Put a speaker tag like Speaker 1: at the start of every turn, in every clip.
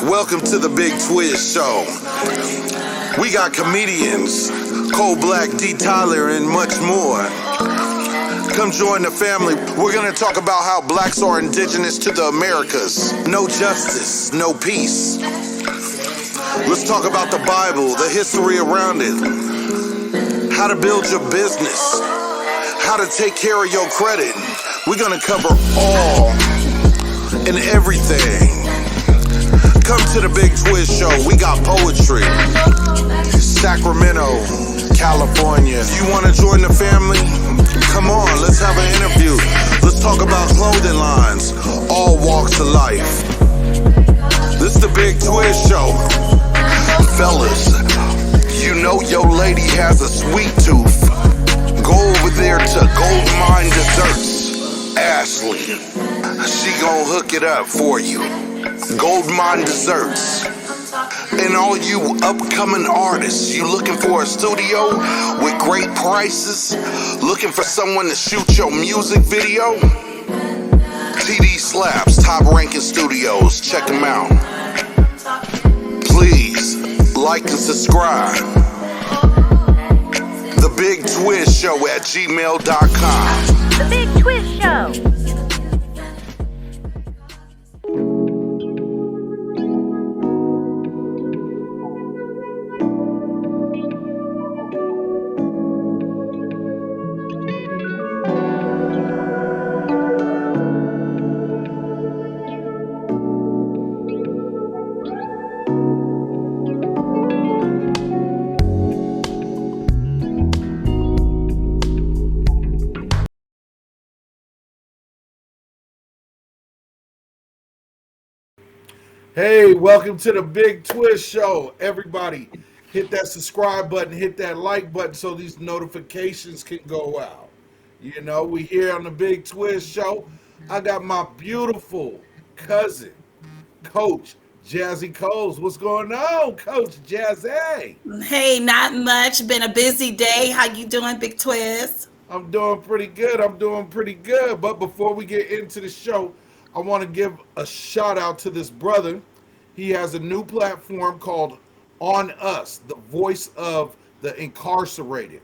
Speaker 1: Welcome to the Big Twizz Show. We got comedians, Cole Black, D. Tyler, and much more. Come join the family. We're gonna talk about how blacks are indigenous to the Americas. No justice, no peace. Let's talk about the Bible, the history around it, how to build your business, how to take care of your credit. We're gonna cover all and everything. Come to the Big Twizz Show. We got poetry. Sacramento, California. If you want to join the family, come on, let's have an interview. Let's talk about clothing lines, all walks of life. This is the Big Twizz Show. Fellas, you know your lady has a sweet tooth. Go over there to Gold Mine Desserts. Ashley, she gon' hook it up for you. Gold Mine Desserts. And all you upcoming artists, you looking for a studio with great prices? Looking for someone to shoot your music video? TD Slaps, top ranking studios, check them out. Please, like and subscribe. The Big Twizz Show at gmail.com.
Speaker 2: The Big Twizz Show.
Speaker 3: Hey, welcome to the Big Twizz Show. Everybody, hit that subscribe button, hit that like button so these notifications can go out. You know, we here on the Big Twizz Show. I got my beautiful cousin, Coach Jazzy Cole. What's going on, Coach Jazzy?
Speaker 4: Hey, not much. Been a busy day. How you doing, Big Twizz?
Speaker 3: I'm doing pretty good. But before we get into the show, I want to give a shout out to this brother. He has a new platform called On Us, the voice of the incarcerated.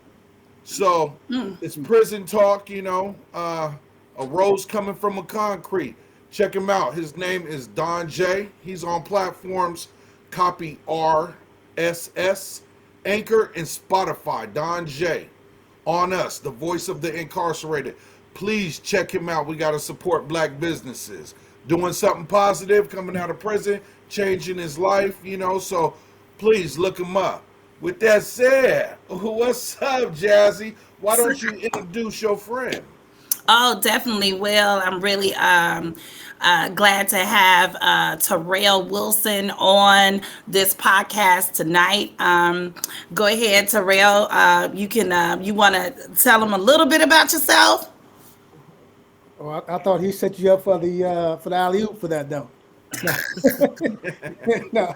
Speaker 3: So it's prison talk, you know, a rose coming from a concrete. Check him out. His name is Don J. He's on platforms copy RSS, Anchor, and Spotify. Don J. On Us, the voice of the incarcerated. Please check him out. We got to support black businesses. Doing something positive, coming out of prison, changing his life, you know, so please look him up. With that said, what's up, Jazzy? Why don't you introduce your friend?
Speaker 4: Oh, definitely will. I'm really glad to have Terrell Wilson on this podcast tonight. Go ahead, Terrell. You want to tell him a little bit about yourself?
Speaker 5: Oh, I thought he set you up for the alley-oop for that though. No,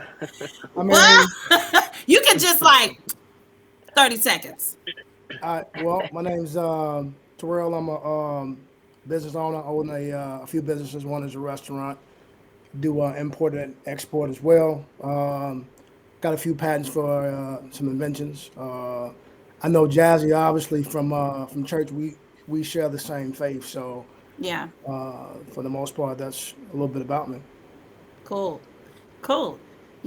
Speaker 5: I mean,
Speaker 4: Well, you can just like 30 seconds.
Speaker 5: well, my name's Terrell. I'm a business owner. I own a few businesses. One is a restaurant. Do import and export as well. Got a few patents for some inventions. I know Jazzy obviously from church. We share the same faith, so.
Speaker 4: Yeah.
Speaker 5: For the most part, that's a little bit about me.
Speaker 4: Cool. You're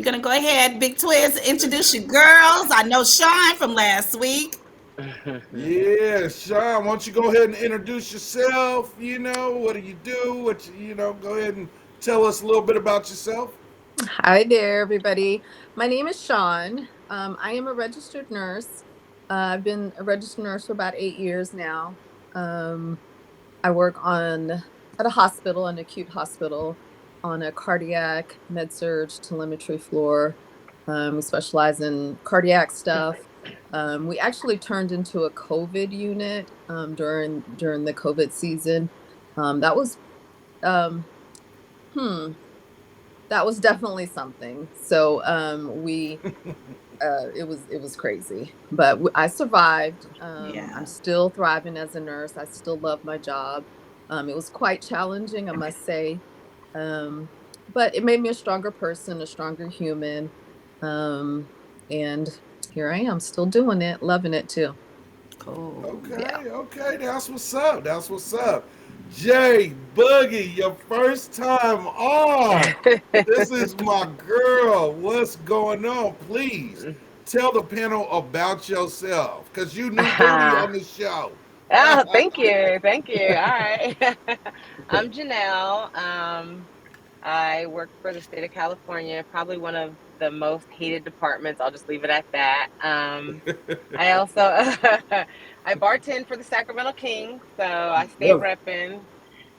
Speaker 4: going to go ahead, Big Twizz, introduce your girls. I know Sean from last week.
Speaker 3: Yeah, Sean, why don't you go ahead and introduce yourself? You know, what do you do? Go ahead and tell us a little bit about yourself.
Speaker 6: Hi there, everybody. My name is Sean. I am a registered nurse. I've been a registered nurse for about 8 years now. I work at a hospital, an acute hospital, on a cardiac med-surg telemetry floor. We specialize in cardiac stuff. We actually turned into a COVID unit during the COVID season. That was definitely something. So it was crazy, but I survived. I'm still thriving as a nurse. I still love my job. It was quite challenging, I must say. but it made me a stronger person, a stronger human. And here I am, still doing it, loving it too.
Speaker 4: Cool.
Speaker 6: Yeah.
Speaker 3: Okay, that's what's up. That's what's up. Jay Boogie, your first time on. This is my girl. What's going on? Please tell the panel about yourself, because you new booty on the show.
Speaker 7: Oh, thank you. Thank you. All right. I'm Janelle. I work for the state of California, probably one of the most hated departments. I'll just leave it at that. I also I bartend for the Sacramento Kings, so I stay
Speaker 5: Really?
Speaker 7: repping,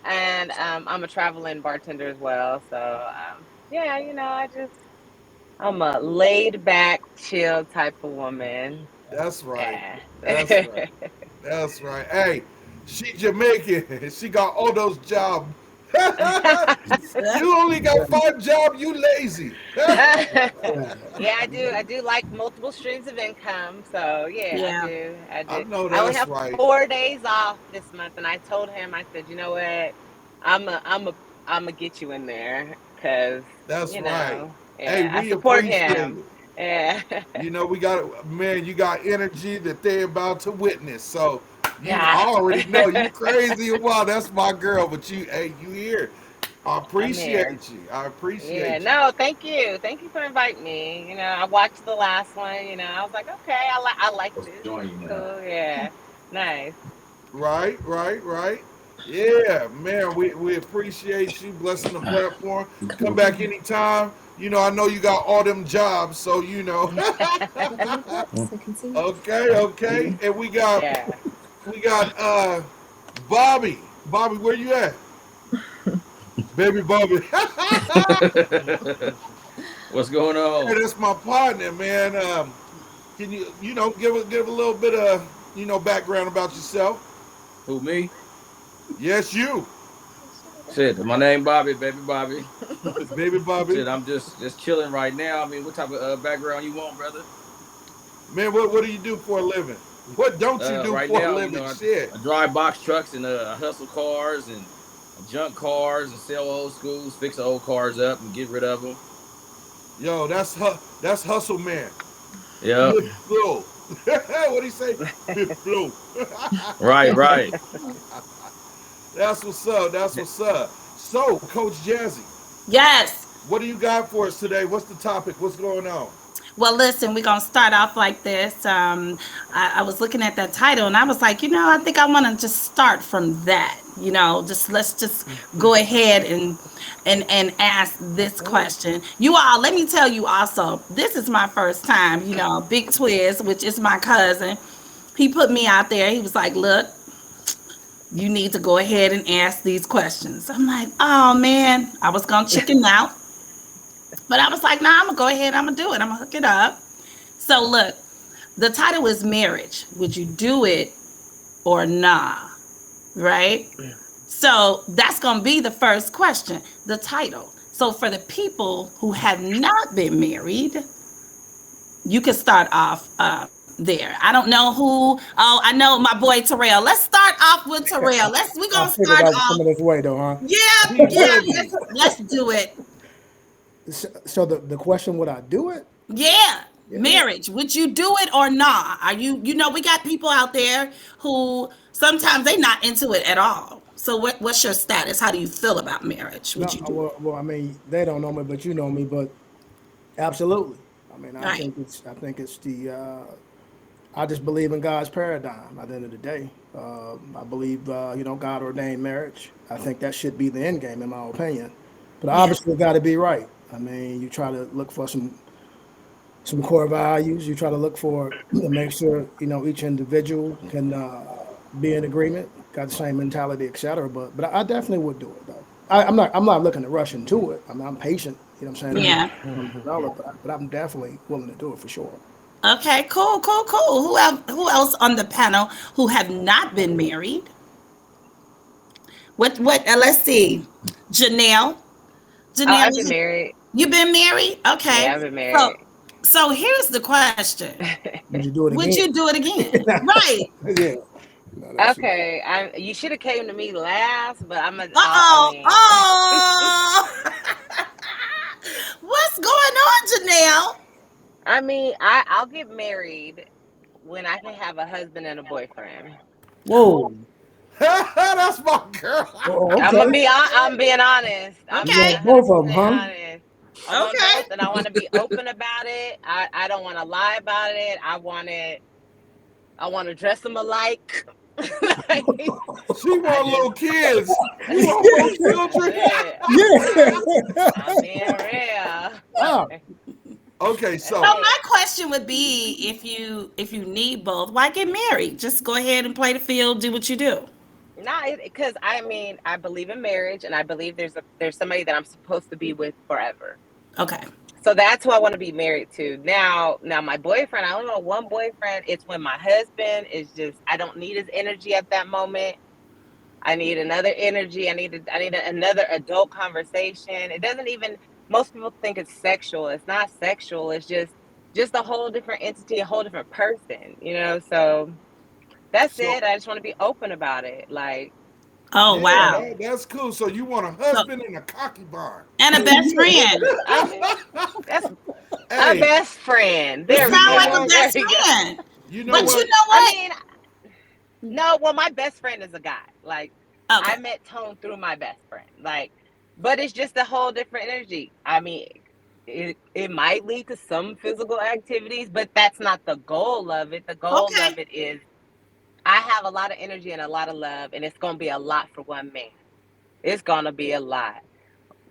Speaker 7: and I'm a traveling bartender as well. So yeah, I'm a laid back, chill type of woman.
Speaker 3: That's right.
Speaker 7: Yeah.
Speaker 3: That's right. That's right. Hey, she Jamaican. She got all those jobs. You only got 5 jobs. You lazy.
Speaker 7: Yeah, I do. I do like multiple streams of income. So yeah, I
Speaker 4: Yeah.
Speaker 7: do. I
Speaker 3: I
Speaker 7: do.
Speaker 3: know
Speaker 7: I only
Speaker 3: that's
Speaker 7: have
Speaker 3: right.
Speaker 7: 4 days off this month, and I told him, I said, you know what, I'm a get you in there, because
Speaker 3: That's right. Hey,
Speaker 7: yeah, I
Speaker 3: we
Speaker 7: support
Speaker 3: appreciate
Speaker 7: him.
Speaker 3: it.
Speaker 7: Yeah,
Speaker 3: You know, we got man. You got energy that they about to witness. So I
Speaker 7: yeah.
Speaker 3: already know you crazy. Wow, that's my girl. But hey, you here? I
Speaker 7: I'm here.
Speaker 3: appreciate you. I
Speaker 7: Yeah,
Speaker 3: appreciate you.
Speaker 7: no, thank you for inviting me. I watched the last one. I was like, okay, I like this. This is cool. Yeah, nice.
Speaker 3: Right, right, right. Yeah, man, we appreciate you blessing the platform. Come back anytime. I know you got all them jobs, so Okay, okay. And
Speaker 7: Yeah.
Speaker 3: we got Bobby. Bobby, where you at? Baby Bobby.
Speaker 8: What's going
Speaker 3: Hey,
Speaker 8: on?
Speaker 3: that's my partner, man. Can you give a little bit of background about yourself?
Speaker 8: Who, me?
Speaker 3: Yes, you,
Speaker 8: Shit, my name Bobby, baby Bobby.
Speaker 3: baby Bobby.
Speaker 8: Shit, I'm just chilling right now. I mean, what type of background you want, brother?
Speaker 3: Man, what do you do for a living? What don't you do
Speaker 8: Right
Speaker 3: for a
Speaker 8: now,
Speaker 3: living? Shit.
Speaker 8: I drive box trucks and I hustle cars and junk cars and sell old schools, fix old cars up and get rid of them.
Speaker 3: Yo, that's hustle, man.
Speaker 8: Yeah,
Speaker 3: Big flow. What do you say? Big flow.
Speaker 8: right, right.
Speaker 3: That's what's up. That's what's up. So, Coach Jazzy,
Speaker 4: Yes.
Speaker 3: what do you got for us today? What's the topic? What's going on?
Speaker 4: Well, listen, we're going to start off like this. I was looking at that title and I was like, I think I want to just start from that. Let's just go ahead and ask this question. You all, let me tell you also, this is my first time, Big Twizz, which is my cousin. He put me out there. He was like, look, you need to go ahead and ask these questions. I'm like, oh man, I was going to chicken out. But I was like, nah, I'm going to go ahead. I'm going to do it. I'm going to hook it up. So look, the title is marriage. Would you do it or nah? Right? So that's going to be the first question, the title. So for the people who have not been married, you can start off there. I don't know who. Oh, I know my boy Terrell. Let's start off with Terrell. We're
Speaker 5: I
Speaker 4: going to
Speaker 5: figured
Speaker 4: start
Speaker 5: that was
Speaker 4: off.
Speaker 5: coming this way, though, huh?
Speaker 4: Yeah,
Speaker 3: He
Speaker 4: yeah,
Speaker 3: boogie.
Speaker 4: let's do it.
Speaker 5: So the question, would I do it?
Speaker 4: Yeah.
Speaker 5: Yeah.
Speaker 4: Marriage. Would you do it or not? Are we got people out there who sometimes they not into it at all. So what's your status? How do you feel about marriage? Would
Speaker 5: No,
Speaker 4: you do it?
Speaker 5: well, I mean, they don't know me, but you know me. But absolutely. I mean,
Speaker 4: Right.
Speaker 5: I think it's the. I just believe in God's paradigm. At the end of the day, I believe God ordained marriage. I think that should be the end game, in my opinion. But
Speaker 4: Yeah.
Speaker 5: obviously, got to be right. I mean, you try to look for some core values. You try to look for to make sure each individual can be in agreement, got the same mentality, etc. But I definitely would do it though. I'm not looking to rush into it. I'm patient. You know what I'm saying?
Speaker 4: Yeah.
Speaker 5: I'm develop, but I'm definitely willing to do it for sure.
Speaker 4: Okay, cool, cool, cool. Who else on the panel who have not been married? What let's see. Janelle.
Speaker 7: Oh,
Speaker 4: Janelle,
Speaker 7: I've been married.
Speaker 4: you been married? Okay.
Speaker 7: Yeah, I've been
Speaker 4: So
Speaker 7: married.
Speaker 4: so here's the question.
Speaker 5: Would you do it
Speaker 4: Would
Speaker 5: again?
Speaker 4: you do it again? Right.
Speaker 5: Yeah. No, that's it.
Speaker 7: Okay, you should have came to me last, but I
Speaker 4: Uh-oh.
Speaker 7: mean,
Speaker 4: Oh. on, Janelle.
Speaker 7: I mean, I'll get married when I can have a husband and a boyfriend.
Speaker 5: Whoa.
Speaker 3: That's my girl.
Speaker 5: Oh, okay.
Speaker 7: I'm being honest. I'm
Speaker 5: You
Speaker 7: being
Speaker 4: Okay.
Speaker 5: want both of them,
Speaker 7: 100%
Speaker 5: huh?
Speaker 7: honest. I want
Speaker 4: Okay.
Speaker 7: both, and I want to be open about it. I don't want to lie about it. I want to dress them alike. Like,
Speaker 3: She
Speaker 7: I
Speaker 3: want
Speaker 7: just
Speaker 3: little kids. You want more children?
Speaker 7: shit.
Speaker 5: Yeah.
Speaker 7: I'm being real.
Speaker 5: Ah,
Speaker 3: Okay,
Speaker 4: So
Speaker 3: so
Speaker 4: my question would be, if you need both, why get married? Just go ahead and play the field, do what you do.
Speaker 7: Not because I mean I believe in marriage, and I believe there's somebody that I'm supposed to be with forever.
Speaker 4: Okay.
Speaker 7: So that's who I want to be married to. Now my boyfriend, I don't know, one boyfriend, it's when my husband is just, I don't need his energy at that moment. I need another energy. I need another adult conversation. It doesn't even, most people think it's sexual. It's not sexual. It's just a whole different entity, a whole different person, you know? So that's
Speaker 3: so
Speaker 7: it. I just want to be open about it. Like,
Speaker 4: Oh
Speaker 3: yeah,
Speaker 4: wow.
Speaker 3: that's cool. So you want a
Speaker 4: So
Speaker 3: husband and a cocky bond.
Speaker 4: and a best friend.
Speaker 7: I mean, that's a
Speaker 3: Hey,
Speaker 7: best friend.
Speaker 4: You
Speaker 7: There we
Speaker 3: you
Speaker 4: sound
Speaker 3: know
Speaker 4: like
Speaker 7: go.
Speaker 4: a
Speaker 3: what?
Speaker 7: There
Speaker 4: best
Speaker 7: we go.
Speaker 4: friend.
Speaker 3: You know
Speaker 4: But you
Speaker 3: what?
Speaker 4: know
Speaker 7: I
Speaker 4: what?
Speaker 7: mean, no, well, my best friend is a guy. Like,
Speaker 4: Okay.
Speaker 7: I met Tone through my best friend. Like, but it's just a whole different energy. I mean, it might lead to some physical activities, but that's not the goal of it. The goal
Speaker 4: Okay.
Speaker 7: of it is I have a lot of energy and a lot of love, and it's gonna be a lot for one man. It's gonna be a lot.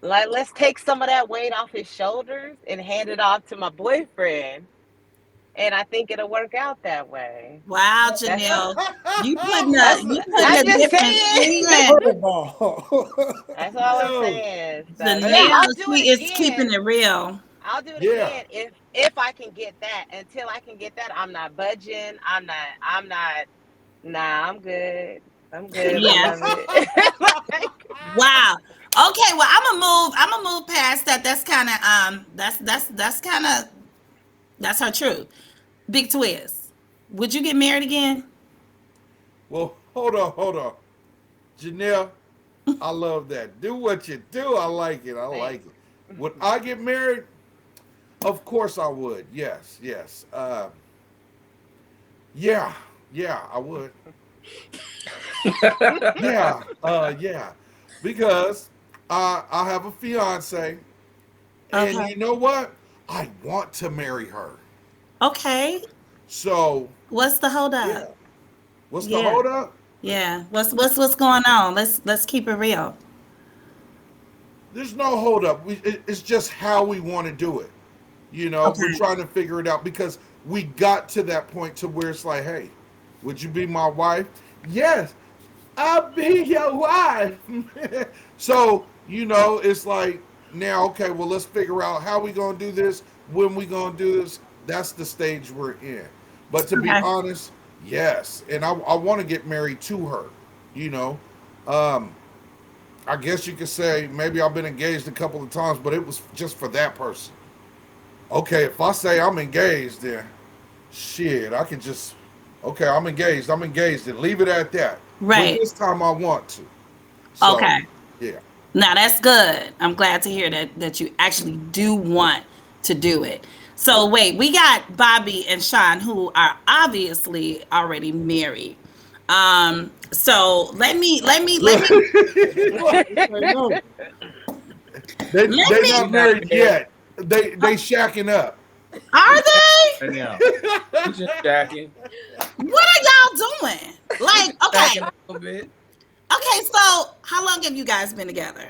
Speaker 7: Like, let's take some of that weight off his shoulders and hand it off to my boyfriend. And I think it'll work out that way.
Speaker 4: Wow,
Speaker 7: That's
Speaker 4: Janelle. You putting a
Speaker 7: that's
Speaker 4: you putting
Speaker 7: I'm
Speaker 4: a
Speaker 7: just
Speaker 4: different
Speaker 7: saying.
Speaker 4: spin.
Speaker 5: curveball.
Speaker 7: That's all I'm
Speaker 3: Yo,
Speaker 7: saying. So yeah,
Speaker 3: hey,
Speaker 4: Janelle,
Speaker 7: I'll do it
Speaker 4: she is keeping
Speaker 7: again.
Speaker 4: it real.
Speaker 7: I'll do it
Speaker 3: yeah.
Speaker 7: again if I can get that. Until I can get that, I'm not budging. I'm not. Nah, I'm good. I'm good,
Speaker 4: Yeah.
Speaker 7: beloved. Like,
Speaker 4: Wow. Okay, well, I'm gonna move past that. That's kind of that's kind of that's her truth. Big Twizz. Would you get married again?
Speaker 3: Well, hold on. Janelle, I love that. Do what you do. I like it. I like
Speaker 7: thanks.
Speaker 3: it. Would I get married? Of course I would. Yes, yes. Yeah, yeah, I would. Yeah. Because I have a fiance, and
Speaker 4: Okay.
Speaker 3: you know what? I want to marry her.
Speaker 4: Okay.
Speaker 3: So
Speaker 4: What's the hold
Speaker 3: yeah.
Speaker 4: up?
Speaker 3: What's the
Speaker 4: Yeah.
Speaker 3: hold up?
Speaker 4: Yeah. What's going on? Let's keep it real.
Speaker 3: There's no hold up. It's just how we want to do it. You know, we're
Speaker 4: Okay.
Speaker 3: trying to figure it out because we got to that point to where it's like, hey, would you be my wife? Yes, I'll be your wife. So, you know, it's like now, okay, well, let's figure out how we gonna do this, when we gonna do this. That's the stage we're in. But to be
Speaker 4: Okay.
Speaker 3: honest, yes, and I want to get married to her. You know, um, I guess you could say maybe I've been engaged a couple of times, but it was just for that person. Okay, if I say I'm engaged, then shit, I can just, okay, I'm engaged, and leave it at that. But
Speaker 4: Right.
Speaker 3: this time I want to. So,
Speaker 4: Okay.
Speaker 3: yeah.
Speaker 4: Now that's good. I'm glad to hear that you actually do want to do it. So wait, we got Bobby and Sean who are obviously already married. So
Speaker 5: Say no.
Speaker 4: let
Speaker 3: They
Speaker 4: me
Speaker 3: not
Speaker 8: He's not
Speaker 3: married
Speaker 8: married.
Speaker 3: yet. They shacking up.
Speaker 4: are
Speaker 8: He's
Speaker 4: they?
Speaker 8: right now. He's just jacking.
Speaker 4: What are y'all doing? Like,
Speaker 8: Jacking
Speaker 4: okay,
Speaker 8: a little bit.
Speaker 4: okay, so how long have you guys been together?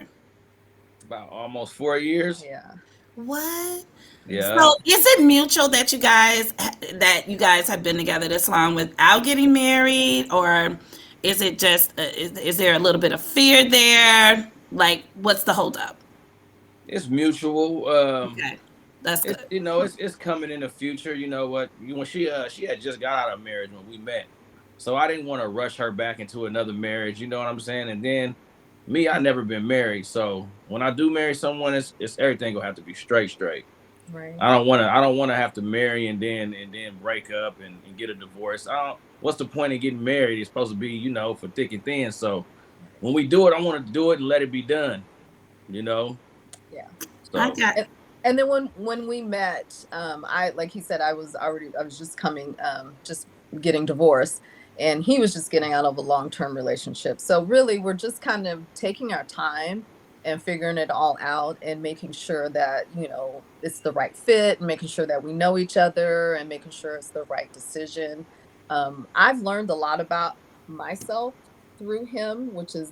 Speaker 8: About almost 4 years.
Speaker 7: Yeah.
Speaker 4: What?
Speaker 8: Yeah.
Speaker 4: So is it mutual that you guys have been together this long without getting married, or is it just is there a little bit of fear there? Like, what's the holdup?
Speaker 8: It's mutual.
Speaker 4: Okay, that's
Speaker 8: It's
Speaker 4: good.
Speaker 8: it's coming in the future. You know what? When she had just got out of marriage when we met, so I didn't want to rush her back into another marriage. You know what I'm saying? And then me, I never been married, so when I do marry someone, it's everything gonna have to be straight.
Speaker 7: Right.
Speaker 8: I don't want to have to marry and then break up and get a divorce. I don't. What's the point of getting married? It's supposed to be for thick and thin. So when we do it, I want to do it and let it be done. You know.
Speaker 7: Yeah.
Speaker 4: I
Speaker 8: So
Speaker 4: got
Speaker 7: And
Speaker 6: And then when we met, I, like he said, I was just coming, just getting divorced, and he was just getting out of a long-term relationship. So really, we're just kind of taking our time and figuring it all out and making sure that, it's the right fit, and making sure that we know each other, and making sure it's the right decision. I've learned a lot about myself through him, which is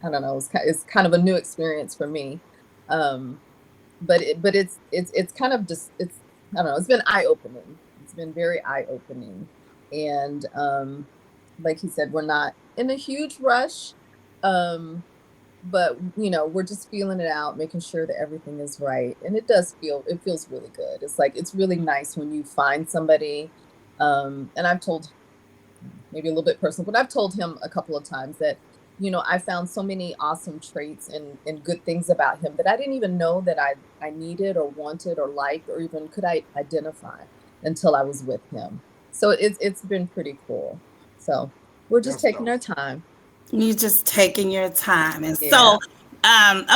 Speaker 6: I don't know, it's kind of a new experience for me. Um, but it's kind of just, it's, I don't know, it's been eye opening. It's been very eye opening, and like he said, we're not in a huge rush, um, but we're just feeling it out, making sure that everything is right, and it feels really good. It's like, it's really nice when you find somebody, and I've told, maybe a little bit personal, but I've told him a couple of times that, I found so many awesome traits and good things about him that I didn't even know that I needed or wanted or liked or even could I identify until I was with him. So it's been pretty cool. So we're just
Speaker 3: That's
Speaker 6: taking
Speaker 3: dope.
Speaker 6: our time.
Speaker 4: You just taking your time, and
Speaker 6: Yeah.
Speaker 4: so,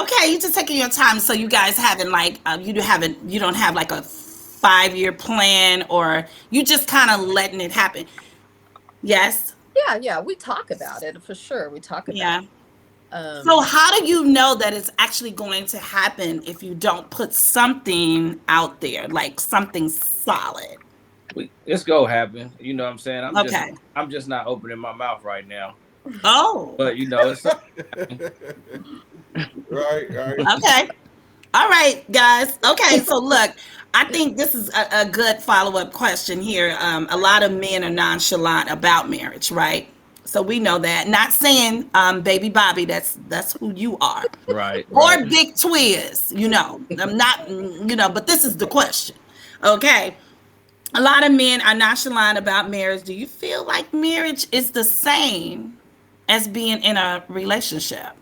Speaker 4: okay, you just taking your time. So you guys haven't like, you don't have like a 5 year plan, or you just kind of letting it happen. Yes.
Speaker 6: Yeah, yeah. We talk about it for sure. We talk about
Speaker 4: Yeah.
Speaker 6: it.
Speaker 4: So
Speaker 6: Um,
Speaker 4: how do you know that it's actually going to happen if you don't put something out there, like something solid?
Speaker 8: It's gonna happen. You know what I'm saying?
Speaker 4: Okay.
Speaker 8: I'm just not opening my mouth right now.
Speaker 4: Oh,
Speaker 8: But it's something.
Speaker 3: Right, right.
Speaker 4: okay. All right, guys. Okay, so look, I think this is a good follow-up question here. A lot of men are nonchalant about marriage, right? So we know that. Not saying, baby Bobby, that's who you are,
Speaker 8: Right, right.
Speaker 4: or Big Twizz. I'm not. But this is the question. Okay, a lot of men are nonchalant about marriage. Do you feel like marriage is the same as being in a relationship?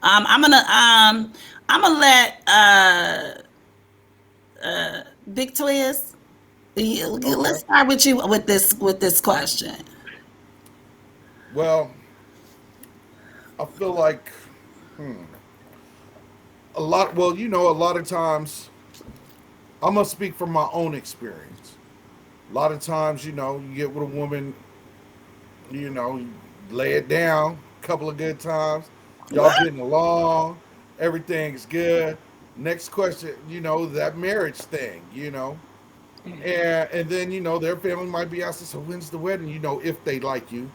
Speaker 4: Um, I'm gonna um, I'm gonna let Big Twizz.
Speaker 3: Okay.
Speaker 4: Let's start with you with this question.
Speaker 3: Well, I feel like a lot. Well, a lot of times, I'm gonna speak from my own experience. A lot of times, you get with a woman, you lay it down, a couple of good times, y'all
Speaker 4: What?
Speaker 3: getting along, everything's good. Next question, that marriage thing. And then, their family might be asking, so when's the wedding, if they like you.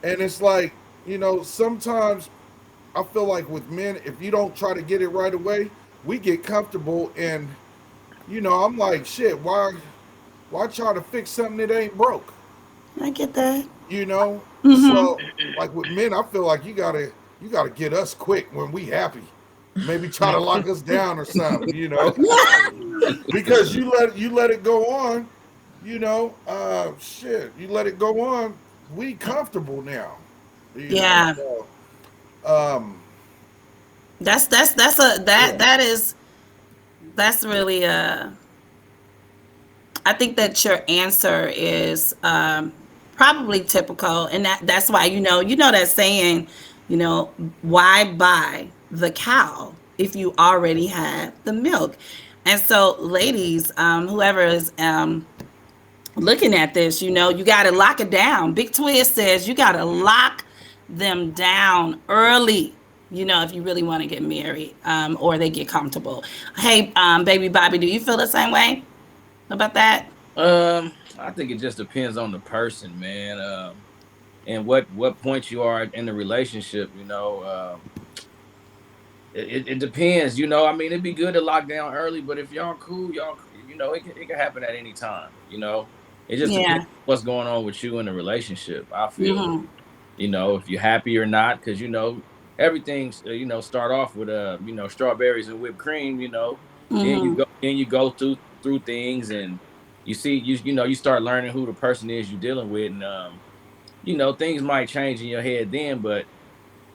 Speaker 3: And it's like, sometimes I feel like with men, if you don't try to get it right away, we get comfortable and, I'm like, shit, why try to fix something that ain't broke?
Speaker 4: I get that.
Speaker 3: you know.
Speaker 4: Mm-hmm.
Speaker 3: So like with men, I feel like you gotta get us quick when we happy. Maybe try to lock us down or something. Because you let it go on, shit, you let it go on, we comfortable now.
Speaker 4: Yeah.
Speaker 3: So um
Speaker 4: That's a
Speaker 3: yeah.
Speaker 4: that's really I think that your answer is probably typical, and that's why that saying, you know, why buy the cow if you already have the milk? And so, ladies, whoever is looking at this, you got to lock it down. Big Twist says you got to lock them down early. If you really want to get married, or they get comfortable. Hey, baby Bobby, do you feel the same way about that?
Speaker 8: I think it just depends on the person, man. And what point you are in the relationship. It depends. I mean, it'd be good to lock down early, but if y'all cool, it can happen at any time. It just depends
Speaker 4: Yeah.
Speaker 8: what's going on with you in the relationship. I feel,
Speaker 4: Hmm.
Speaker 8: if you're happy or not, because everything's start off with strawberries and whipped cream. Then you
Speaker 4: Hmm.
Speaker 8: go through things, and you see you start learning who the person is you're dealing with, and things might change in your head then, but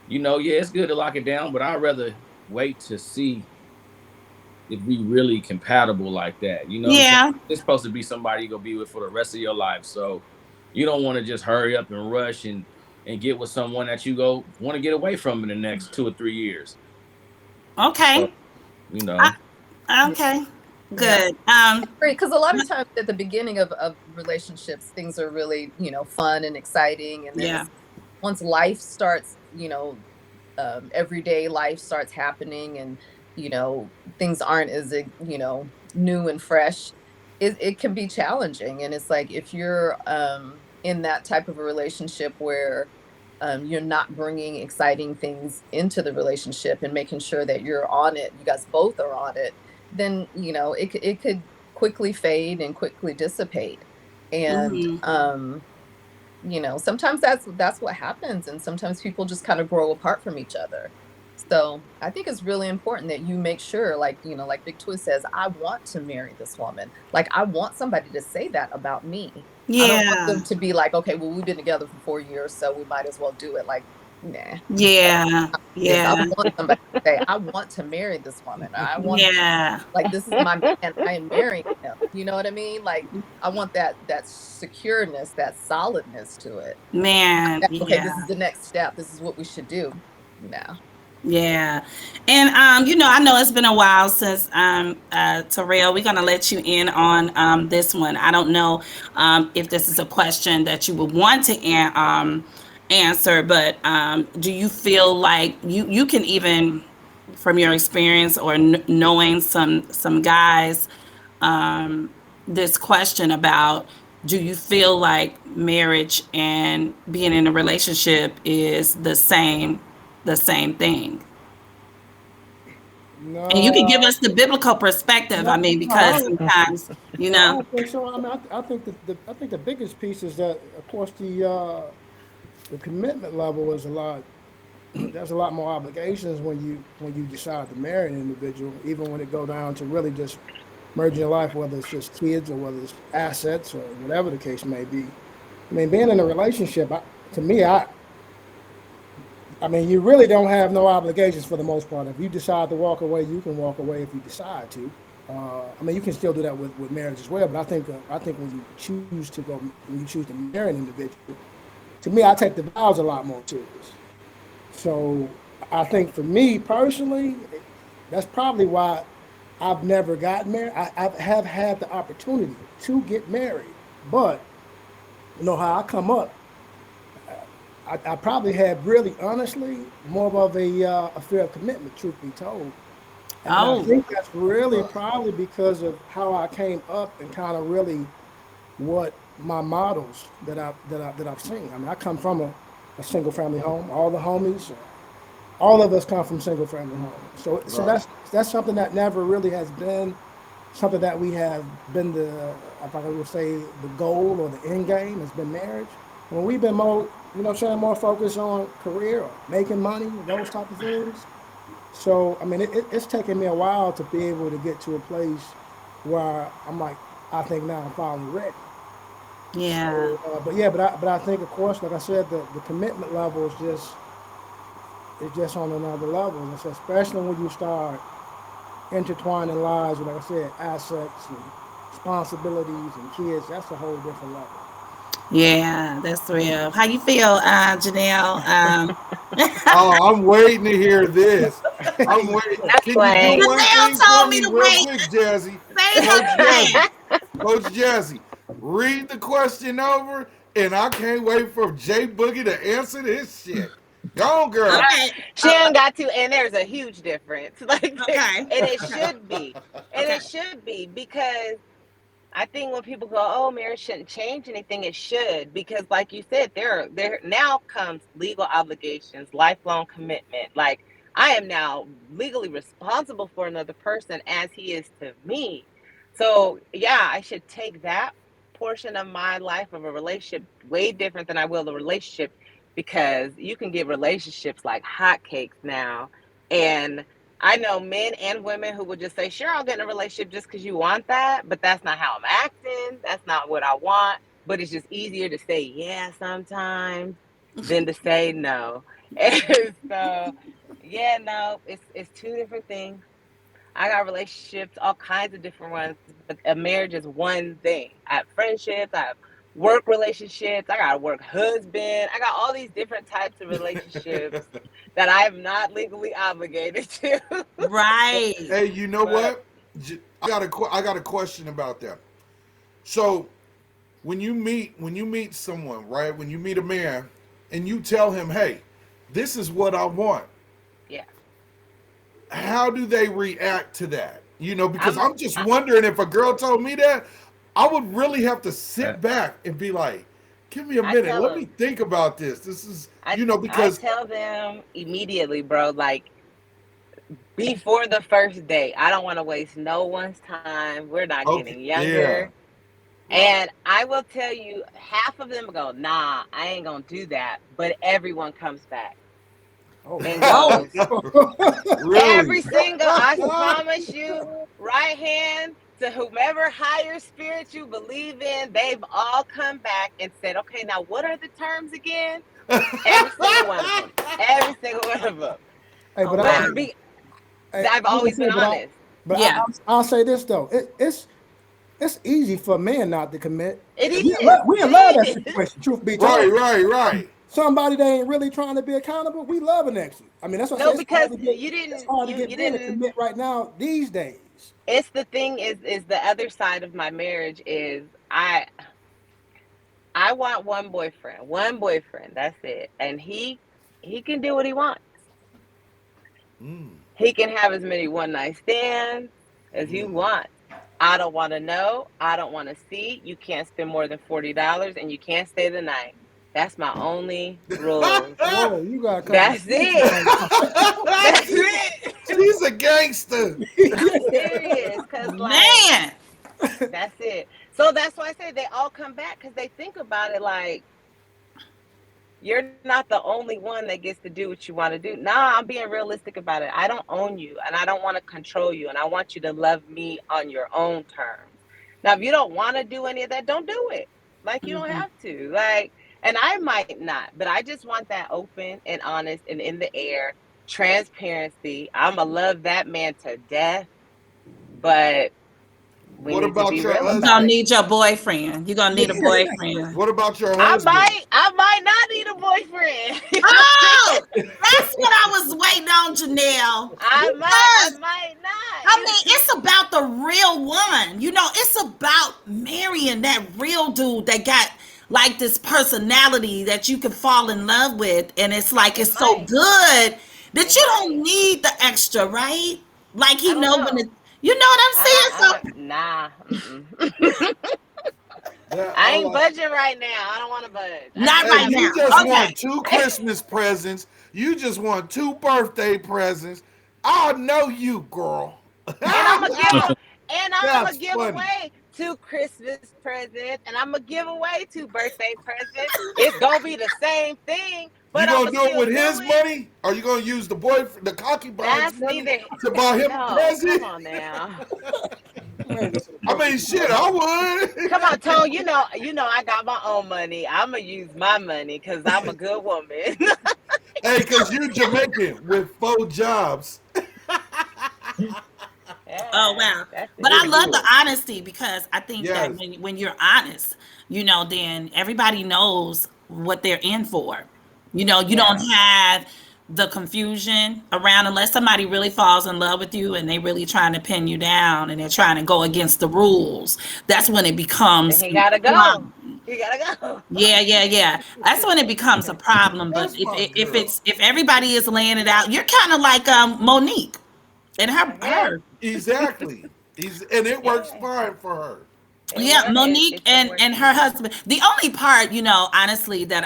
Speaker 8: yeah, it's good to lock it down, but I'd rather wait to see if we really compatible like that. You know what I'm saying?
Speaker 4: Yeah.
Speaker 8: It's supposed to be somebody you're gonna be with for the rest of your life. So you don't want to just hurry up and rush and get with someone that you go want to get away from in the next 2 or 3 years. So,
Speaker 4: Okay.
Speaker 8: you
Speaker 4: I,
Speaker 8: know.
Speaker 4: Okay.
Speaker 6: Yeah.
Speaker 4: Good.
Speaker 6: Great, because a lot of times at the beginning of relationships, things are really, fun and exciting. And then
Speaker 4: Yeah.
Speaker 6: it's once life starts, everyday life starts happening, and things aren't as new and fresh. It can be challenging, and it's like if you're in that type of a relationship where you're not bringing exciting things into the relationship and making sure that you're on it, you guys both are on it, then it could quickly fade and quickly dissipate. And
Speaker 4: Hmm.
Speaker 6: sometimes that's what happens, and sometimes people just kind of grow apart from each other. So I think it's really important that you make sure, like, like Big Twist says, I want to marry this woman. Like, I want somebody to say that about me. I don't want
Speaker 4: Yeah.
Speaker 6: them to be like, okay, well, we've been together for 4 years, so we might as well do it. Like, nah.
Speaker 4: Yeah.
Speaker 6: This, I
Speaker 4: Yeah.
Speaker 6: want somebody to say, I want to marry this woman. I want,
Speaker 4: Yeah.
Speaker 6: like, this is my man. I am marrying him. You know what I mean? Like, I want that secureness, that solidness to it.
Speaker 4: Man.
Speaker 6: Okay, this
Speaker 4: Yeah.
Speaker 6: is the next step. This is what we should do. No.
Speaker 4: Yeah. And I know it's been a while since Terrell, we're gonna let you in on this one. I don't know if this is a question that you would want to answer, but do you feel like you can even from your experience or knowing some guys this question about do you feel like marriage and being in a relationship is the same thing? And you can give
Speaker 5: No,
Speaker 4: us the biblical perspective. I
Speaker 5: no,
Speaker 4: mean,
Speaker 5: no, I
Speaker 4: because
Speaker 5: don't.
Speaker 4: sometimes,
Speaker 5: No, I don't think so. I mean, I think I think the biggest piece is that, of course, the commitment level is a lot. There's a lot more obligations when you decide to marry an individual, even when it go down to really just merging your life, whether it's just kids or whether it's assets or whatever the case may be. I mean, being in a relationship, to me, I mean, you really don't have no obligations for the most part. If you decide to walk away, you can walk away if you decide to. I mean, you can still do that with marriage as well. But I think when you choose to marry an individual, to me, I take the vows a lot more serious. So I think for me personally, that's probably why I've never gotten married. I have had the opportunity to get married, but how I come up, I probably had really honestly more of a fear of commitment, truth be told. And I
Speaker 4: oh,
Speaker 5: think that's really probably because of how I came up and kind of really what my models that I've seen. I mean, I come from a single family home. All the homies, all of us come from single family homes. So
Speaker 3: Right.
Speaker 5: that's something that never really has been something that we have been if I would say the goal or the end game has been marriage. When we've been more, saying more focused on career or making money, those type of things. So, I mean, it's taken me a while to be able to get to a place where I'm like, I think now I'm finally ready.
Speaker 4: yeah.
Speaker 5: So, but yeah, but I think, of course, like I said, the commitment level is just on another level. And so especially when you start intertwining lives with, like I said, assets and responsibilities and kids, that's a whole different level.
Speaker 4: Yeah, that's real. How you feel, Janelle?
Speaker 3: Oh, I'm waiting to hear this. I'm waiting.
Speaker 7: That's
Speaker 3: Can you do
Speaker 7: playing.
Speaker 3: one
Speaker 4: Janelle
Speaker 3: thing for
Speaker 4: told me
Speaker 3: me,
Speaker 4: to
Speaker 3: real
Speaker 4: wait.
Speaker 3: quick, Jazzy?
Speaker 4: Say her
Speaker 3: Coach
Speaker 4: name.
Speaker 3: Jazzy. Coach Jazzy. Read the question over, and I can't wait for Jay Boogie to answer this shit. Go on, girl.
Speaker 4: Okay.
Speaker 7: She ain't got to, and there's a huge difference.
Speaker 4: Okay.
Speaker 7: And it
Speaker 4: Okay.
Speaker 7: should be. And
Speaker 4: Okay.
Speaker 7: it should be because I think when people go, "Oh, marriage shouldn't change anything," it should because, like you said, there now comes legal obligations, lifelong commitment. Like I am now legally responsible for another person as he is to me. So yeah, I should take that portion of my life of a relationship way different than I will the relationship because you can get relationships like hotcakes now, and I know men and women who would just say, sure, I'll get in a relationship just because you want that, but that's not how I'm acting. That's not what I want. But it's just easier to say yeah sometimes than to say no. And so, yeah, no, it's two different things. I got relationships, all kinds of different ones, but a marriage is one thing. I have friendships, I have work relationships, I got a work husband, I got all these different types of relationships that I am not legally obligated to.
Speaker 4: Right.
Speaker 3: Hey, you know
Speaker 7: But
Speaker 3: what? I got a question about that. So when you meet someone, right? When you meet a man, and you tell him, "Hey, this is what I want."
Speaker 7: Yeah.
Speaker 3: How do they react to that? Because
Speaker 7: I'm
Speaker 3: I'm just wondering if a girl told me that, I would really have to
Speaker 8: Uh,
Speaker 3: sit back and be like, "Give me a
Speaker 7: I
Speaker 3: minute.
Speaker 7: tell
Speaker 3: Let me
Speaker 7: them.
Speaker 3: think about this." This is,
Speaker 7: I
Speaker 3: because
Speaker 7: tell them immediately, bro, like before the first date. I don't want to waste no one's time. We're not
Speaker 3: okay,
Speaker 7: getting
Speaker 3: yeah,
Speaker 7: younger.
Speaker 3: right.
Speaker 7: And I will tell you, half of them go, nah, I ain't gonna do that. But everyone comes back
Speaker 5: Oh
Speaker 7: and
Speaker 5: wow.
Speaker 4: Oh,
Speaker 7: goes,
Speaker 3: Really?
Speaker 7: every single, I promise you, right hand to whomever higher spirit you believe in, they've all come back and said, okay, now what are the terms again? Every single one of them. Every single one of them.
Speaker 5: Hey,
Speaker 4: oh
Speaker 5: but
Speaker 4: wow.
Speaker 7: But I've
Speaker 5: I was
Speaker 7: always been
Speaker 5: gonna say,
Speaker 7: honest.
Speaker 4: Yeah.
Speaker 5: I'll say this though. It's easy for men not to commit.
Speaker 7: It is.
Speaker 5: We in love that
Speaker 7: It is.
Speaker 5: situation. Truth be
Speaker 3: Right,
Speaker 5: told,
Speaker 3: right, right.
Speaker 5: somebody that ain't really trying to be accountable, we love an exit. I mean, that's what I say.
Speaker 7: No, because you
Speaker 5: It's
Speaker 7: didn't
Speaker 5: hard to
Speaker 7: you
Speaker 5: get
Speaker 7: you
Speaker 5: men to
Speaker 7: didn't
Speaker 5: commit right now these days.
Speaker 7: it's the thing is the other side of my marriage is I want one boyfriend, that's it. And he can do what he wants.
Speaker 3: Mm,
Speaker 7: He can have as many one night stands as he
Speaker 3: mm.
Speaker 7: wants. I don't want to know. I don't want to see. You can't spend more than $40 and you can't stay the night. That's my only rules.
Speaker 5: Whoa, you got a couple of
Speaker 7: That's
Speaker 5: senses
Speaker 7: it.
Speaker 5: right
Speaker 7: That's it.
Speaker 3: She's a gangster.
Speaker 7: I'm serious, cause like
Speaker 4: Man.
Speaker 7: that's it. So that's why I say they all come back because they think about it like you're not the only one that gets to do what you want to do. Nah, I'm being realistic about it. I don't own you and I don't want to control you and I want you to love me on your own terms. Now, if you don't want to do any of that, don't do it. Like you don't
Speaker 4: Mhm.
Speaker 7: have to. Like, and I might not, but I just want that open and honest and in the air transparency. I'ma love that man to death, but we
Speaker 3: What
Speaker 7: need to
Speaker 3: about
Speaker 7: be
Speaker 3: your
Speaker 7: real
Speaker 4: You're
Speaker 7: about
Speaker 4: gonna
Speaker 3: husband?
Speaker 7: it.
Speaker 4: need your boyfriend. You're gonna need a boyfriend.
Speaker 3: What about your husband?
Speaker 7: I might not need a boyfriend. You know what I'm
Speaker 4: Oh,
Speaker 7: saying?
Speaker 4: that's what I was waiting on, Janelle.
Speaker 7: I
Speaker 4: Because
Speaker 7: might not.
Speaker 4: I
Speaker 7: You
Speaker 4: mean,
Speaker 7: know?
Speaker 4: it's about the real one. It's about marrying that real dude that got like this personality that you can fall in love with. And it's like
Speaker 7: It
Speaker 4: it's so
Speaker 7: might.
Speaker 4: good that
Speaker 7: It
Speaker 4: you
Speaker 7: might.
Speaker 4: don't need the extra, right? Like
Speaker 7: I
Speaker 4: he
Speaker 7: don't
Speaker 4: know when
Speaker 7: know.
Speaker 4: it, you know what I'm saying? So
Speaker 7: Nah. Mm-mm.
Speaker 3: That
Speaker 7: I
Speaker 3: I
Speaker 7: ain't
Speaker 3: like.
Speaker 7: budging right now. I don't want to budge. I
Speaker 4: not
Speaker 7: need to
Speaker 3: Hey,
Speaker 4: right
Speaker 7: have
Speaker 3: you
Speaker 4: now.
Speaker 7: some
Speaker 3: just
Speaker 7: money.
Speaker 3: want
Speaker 4: Okay.
Speaker 3: two Christmas presents. You just want two birthday presents. I know you, girl.
Speaker 7: And I'm gonna give a, and I'm gonna
Speaker 3: That's
Speaker 7: give
Speaker 3: funny.
Speaker 7: away two Christmas presents, and I'm gonna give away two birthday presents. It's gonna be the same thing,
Speaker 3: You
Speaker 7: but I'm
Speaker 3: gonna
Speaker 7: gonna
Speaker 3: do it
Speaker 7: still
Speaker 3: with
Speaker 7: do
Speaker 3: his
Speaker 7: it.
Speaker 3: money? Or you gonna use the boyfriend, the concubine's
Speaker 7: That's
Speaker 3: money
Speaker 7: neither.
Speaker 3: to buy him a
Speaker 7: No, come
Speaker 3: present?
Speaker 7: on now.
Speaker 5: now.
Speaker 3: I mean, shit, I would.
Speaker 7: Come on, Tone. I got my own money. I'm gonna use my money because I'm a good woman.
Speaker 3: Hey, cause you Jamaican with 4 jobs.
Speaker 4: Oh
Speaker 7: Yeah,
Speaker 4: wow.
Speaker 7: that's
Speaker 4: But
Speaker 3: Good
Speaker 4: I
Speaker 7: it.
Speaker 4: love the
Speaker 3: deal.
Speaker 4: honesty because I think that
Speaker 3: Yes.
Speaker 4: when you're honest, then everybody knows what they're in for. You don't
Speaker 7: Yeah.
Speaker 4: have the confusion around unless somebody really falls in love with you and they really trying to pin you down and they're trying to go against the rules. That's when it
Speaker 7: Then
Speaker 4: becomes
Speaker 7: he
Speaker 4: a
Speaker 7: gotta go.
Speaker 4: problem.
Speaker 7: He gotta go.
Speaker 4: Yeah, yeah, yeah. That's when it becomes a problem. But
Speaker 3: That's
Speaker 4: if
Speaker 3: my
Speaker 4: if
Speaker 3: girl.
Speaker 4: it's if everybody is laying it out, you're kind of like Monique and
Speaker 7: Yeah,
Speaker 3: Exactly. And it works
Speaker 7: yeah.
Speaker 3: fine for her.
Speaker 4: Yeah, Monique
Speaker 7: It's been
Speaker 4: and her
Speaker 7: working.
Speaker 4: husband. The only part, honestly, that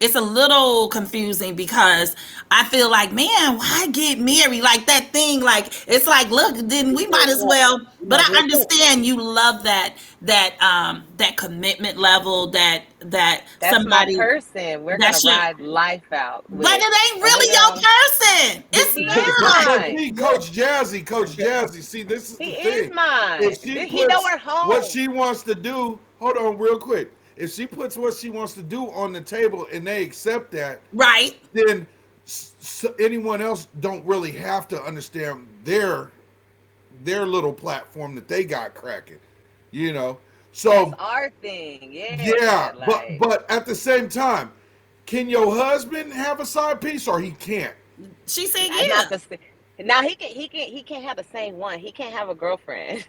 Speaker 4: it's a little confusing because I feel like, man, why get married? Like that thing, like it's like, look, then we might as well.
Speaker 5: You
Speaker 4: But
Speaker 5: might as
Speaker 4: I
Speaker 5: well quit.
Speaker 4: understand you love that commitment level that
Speaker 7: That's my
Speaker 4: somebody
Speaker 7: person. We're
Speaker 4: that
Speaker 7: gonna
Speaker 4: should,
Speaker 7: ride life out
Speaker 4: but
Speaker 7: with,
Speaker 4: it ain't
Speaker 7: and we're
Speaker 4: really your
Speaker 7: gonna.
Speaker 4: person.
Speaker 3: But,
Speaker 4: It's
Speaker 7: He
Speaker 3: but,
Speaker 7: is
Speaker 3: but,
Speaker 4: not.
Speaker 3: but
Speaker 7: mine.
Speaker 3: see, Coach Jazzy, see, this is
Speaker 7: He
Speaker 3: the
Speaker 7: is
Speaker 3: thing. If
Speaker 7: mine.
Speaker 3: she
Speaker 7: He know
Speaker 3: puts
Speaker 7: we're
Speaker 3: what
Speaker 7: home.
Speaker 3: she wants to do, hold on real quick. If she puts what she wants to do on the table and they accept that,
Speaker 4: Right.
Speaker 3: then anyone else don't really have to understand their little platform that they got cracking, you know.
Speaker 7: That's
Speaker 3: So
Speaker 7: our thing. Yeah,
Speaker 3: yeah, but
Speaker 7: like
Speaker 3: but at the same time, can your husband have a side piece or he can't?
Speaker 4: She said,
Speaker 7: not
Speaker 4: yeah.
Speaker 7: the Now he can't have the same one. He can't have a girlfriend.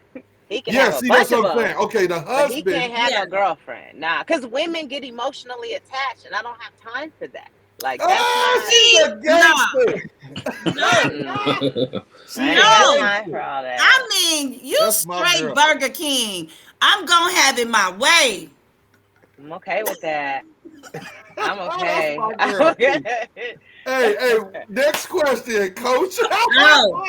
Speaker 7: He can
Speaker 3: Yeah,
Speaker 7: have a
Speaker 3: see, that's
Speaker 7: bunch of
Speaker 3: what I'm
Speaker 7: them,
Speaker 3: saying. Okay, the
Speaker 7: but he can't
Speaker 3: husband.
Speaker 7: have
Speaker 4: Yeah.
Speaker 7: no girlfriend. Nah, because women get emotionally attached, and I don't have time for that. Like that's
Speaker 3: Ah,
Speaker 7: not.
Speaker 3: she's
Speaker 4: See,
Speaker 3: a
Speaker 4: no,
Speaker 3: gangster.
Speaker 4: no,
Speaker 3: She
Speaker 7: I
Speaker 3: a
Speaker 7: ain't got
Speaker 4: no.
Speaker 7: time for
Speaker 3: gangster.
Speaker 7: all that.
Speaker 4: I mean, you
Speaker 3: That's my
Speaker 4: straight
Speaker 3: girl.
Speaker 4: Burger King. I'm gonna have it my way.
Speaker 7: I'm okay with that. I'm
Speaker 3: That's
Speaker 7: okay.
Speaker 3: my
Speaker 7: I'm
Speaker 3: girl
Speaker 7: okay.
Speaker 3: too. Hey, next question, Coach.
Speaker 4: No,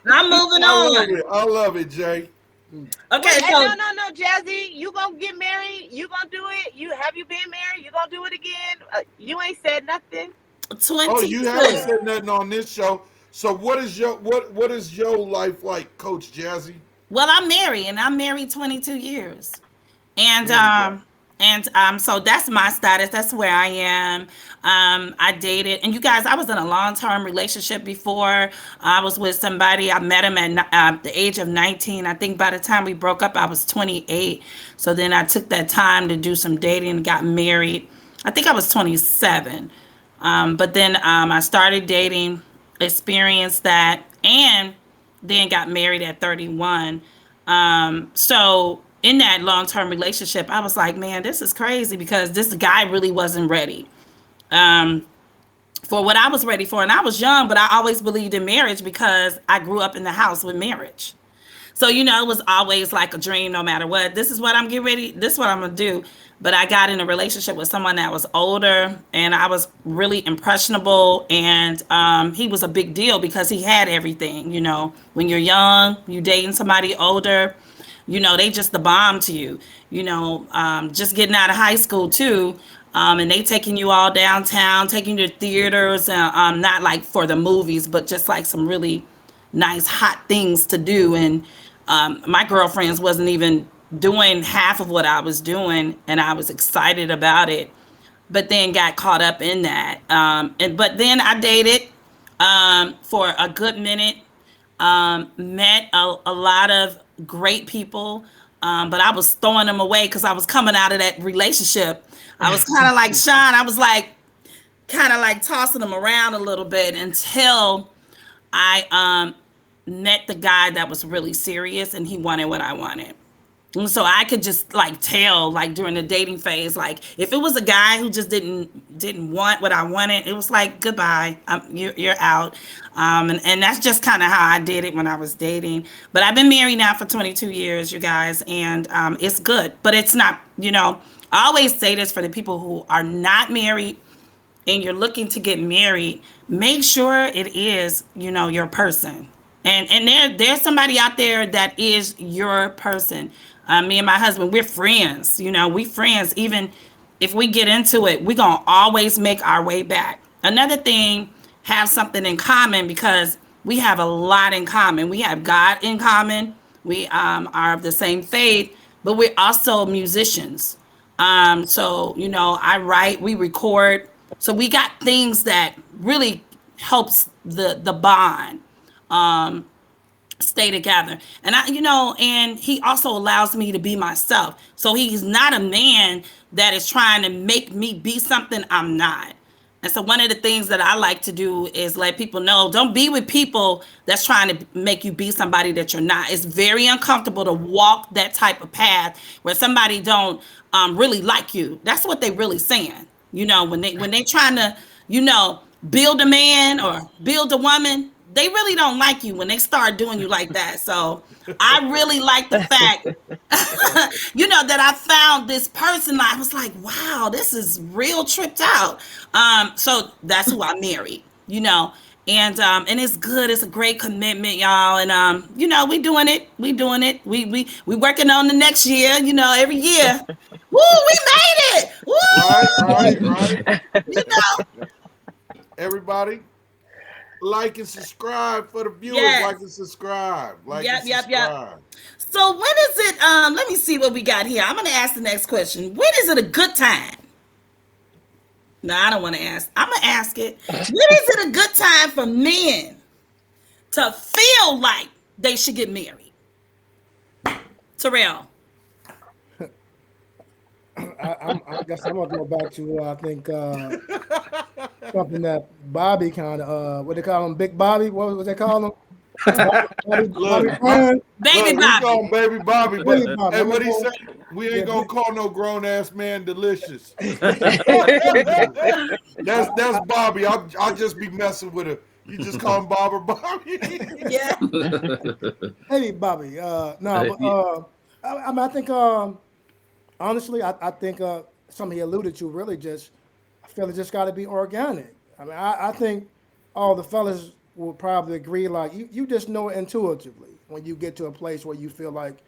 Speaker 4: I'm moving
Speaker 3: I love
Speaker 4: on.
Speaker 3: it. I love it, Jay.
Speaker 4: Okay,
Speaker 7: Wait,
Speaker 4: so
Speaker 7: no, Jazzy, you gonna get married? You gonna do it? You been married? You gonna do it again? You ain't said nothing.
Speaker 3: Oh, you haven't
Speaker 4: 22.
Speaker 3: said nothing on this show. So what is your life like, Coach Jazzy?
Speaker 4: Well, I'm married, and I'm married 22 years. And
Speaker 3: There we go.
Speaker 4: so that's my status. That's where I am. I dated, and you guys, I was in a long-term relationship before. I was with somebody. I met him at the age of 19. I think by the time we broke up, I was 28. So then I took that time to do some dating and got married. I think I was 27. But then I started dating, experienced that, and then got married at 31. So in that long term relationship, I was like, man, this is crazy because this guy really wasn't ready for what I was ready for. And I was young, but I always believed in marriage because I grew up in the house with marriage. So, it was always like a dream no matter what. This is what I'm getting ready. This is what I'm going to do. But I got in a relationship with someone that was older and I was really impressionable. And he was a big deal because he had everything. When you're young, you dating somebody older, they just the bomb to you. Just getting out of high school too. And they taking you all downtown, taking you to theaters, not like for the movies, but just like some really nice hot things to do. And my girlfriends wasn't even doing half of what I was doing, and I was excited about it. But then got caught up in that. But then I dated for a good minute. Met a lot of great people, but I was throwing them away because I was coming out of that relationship. I was kind of like Sean. I was like kind of like tossing them around a little bit until I met the guy that was really serious and he wanted what I wanted. And so I could just like tell, like during the dating phase, like if it was a guy who just didn't want what I wanted, it was like goodbye, you're out. And that's just kind of how I did it when I was dating. But I've been married now for 22 years, you guys, and it's good. But it's not, I always say this for the people who are not married and you're looking to get married, make sure it is, your person. And there's somebody out there that is your person. Me and my husband, we're friends. We friends. Even if we get into it, we're gonna always make our way back. Another thing, have something in common because we have a lot in common. We have God in common. We are of the same faith, but we're also musicians. So I write, we record. So we got things that really helps the bond stay together. And and he also allows me to be myself. So he's not a man that is trying to make me be something I'm not. And so one of the things that I like to do is let people know, don't be with people that's trying to make you be somebody that you're not. It's very uncomfortable to walk that type of path where somebody don't really like you. That's what they really saying. When they trying to, build a man or build a woman, they really don't like you when they start doing you like that. So I really like the fact, that I found this person. I was like, wow, this is real tripped out. So that's who I married, and it's good. It's a great commitment, y'all. And we doing it. We doing it. We working on the next year. Every year. Woo, we made it.
Speaker 3: Right.
Speaker 4: Woo. You know.
Speaker 3: Everybody, like and subscribe for the viewers.
Speaker 4: Yes.
Speaker 3: Like and subscribe.
Speaker 4: Yep.
Speaker 3: Subscribe.
Speaker 4: So when is it? Let me see what we got here. I'm gonna ask the next question. When is it a good time? No, I don't want to ask. I'm gonna ask it. When is it a good time for men to feel like they should get married? Terrell.
Speaker 5: I guess I'm gonna go back to I think something that Bobby kind of what they call him, Big Bobby. What they call him? Bobby
Speaker 3: Look,
Speaker 5: Brown.
Speaker 4: Baby
Speaker 3: look, we
Speaker 4: Bobby.
Speaker 3: call him Baby Bobby, but
Speaker 5: Baby Bobby.
Speaker 3: hey,
Speaker 5: I'm
Speaker 3: what he
Speaker 5: gonna
Speaker 3: say?
Speaker 5: call-
Speaker 3: We
Speaker 5: Yeah,
Speaker 3: ain't gonna call no grown ass man delicious.
Speaker 5: Baby
Speaker 3: That's Bobby. I'll just be messing with her. You just call him Bob or Bobby.
Speaker 4: Yeah.
Speaker 5: Bobby. No, but I mean, I think honestly, I think something he alluded to really just, I feel it just got to be organic. I mean, I think all the fellas will probably agree, like, you just know it intuitively when you get to a place where you feel like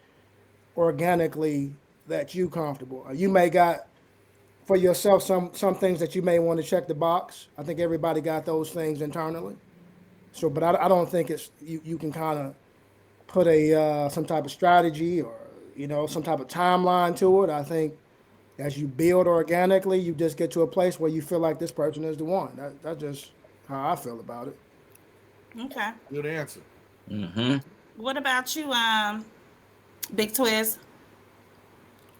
Speaker 5: organically that you comfortable. You may got for yourself some things that you may want to check the box. I think everybody got those things internally. So, but I don't think it's you can kind of put a some type of strategy or some type of timeline to it. I think as you build organically, you just get to a place where you feel like this person is the one. That's just how I feel about it.
Speaker 4: Okay.
Speaker 3: Good answer.
Speaker 8: Mm-hmm.
Speaker 4: What about you, Big Twizz?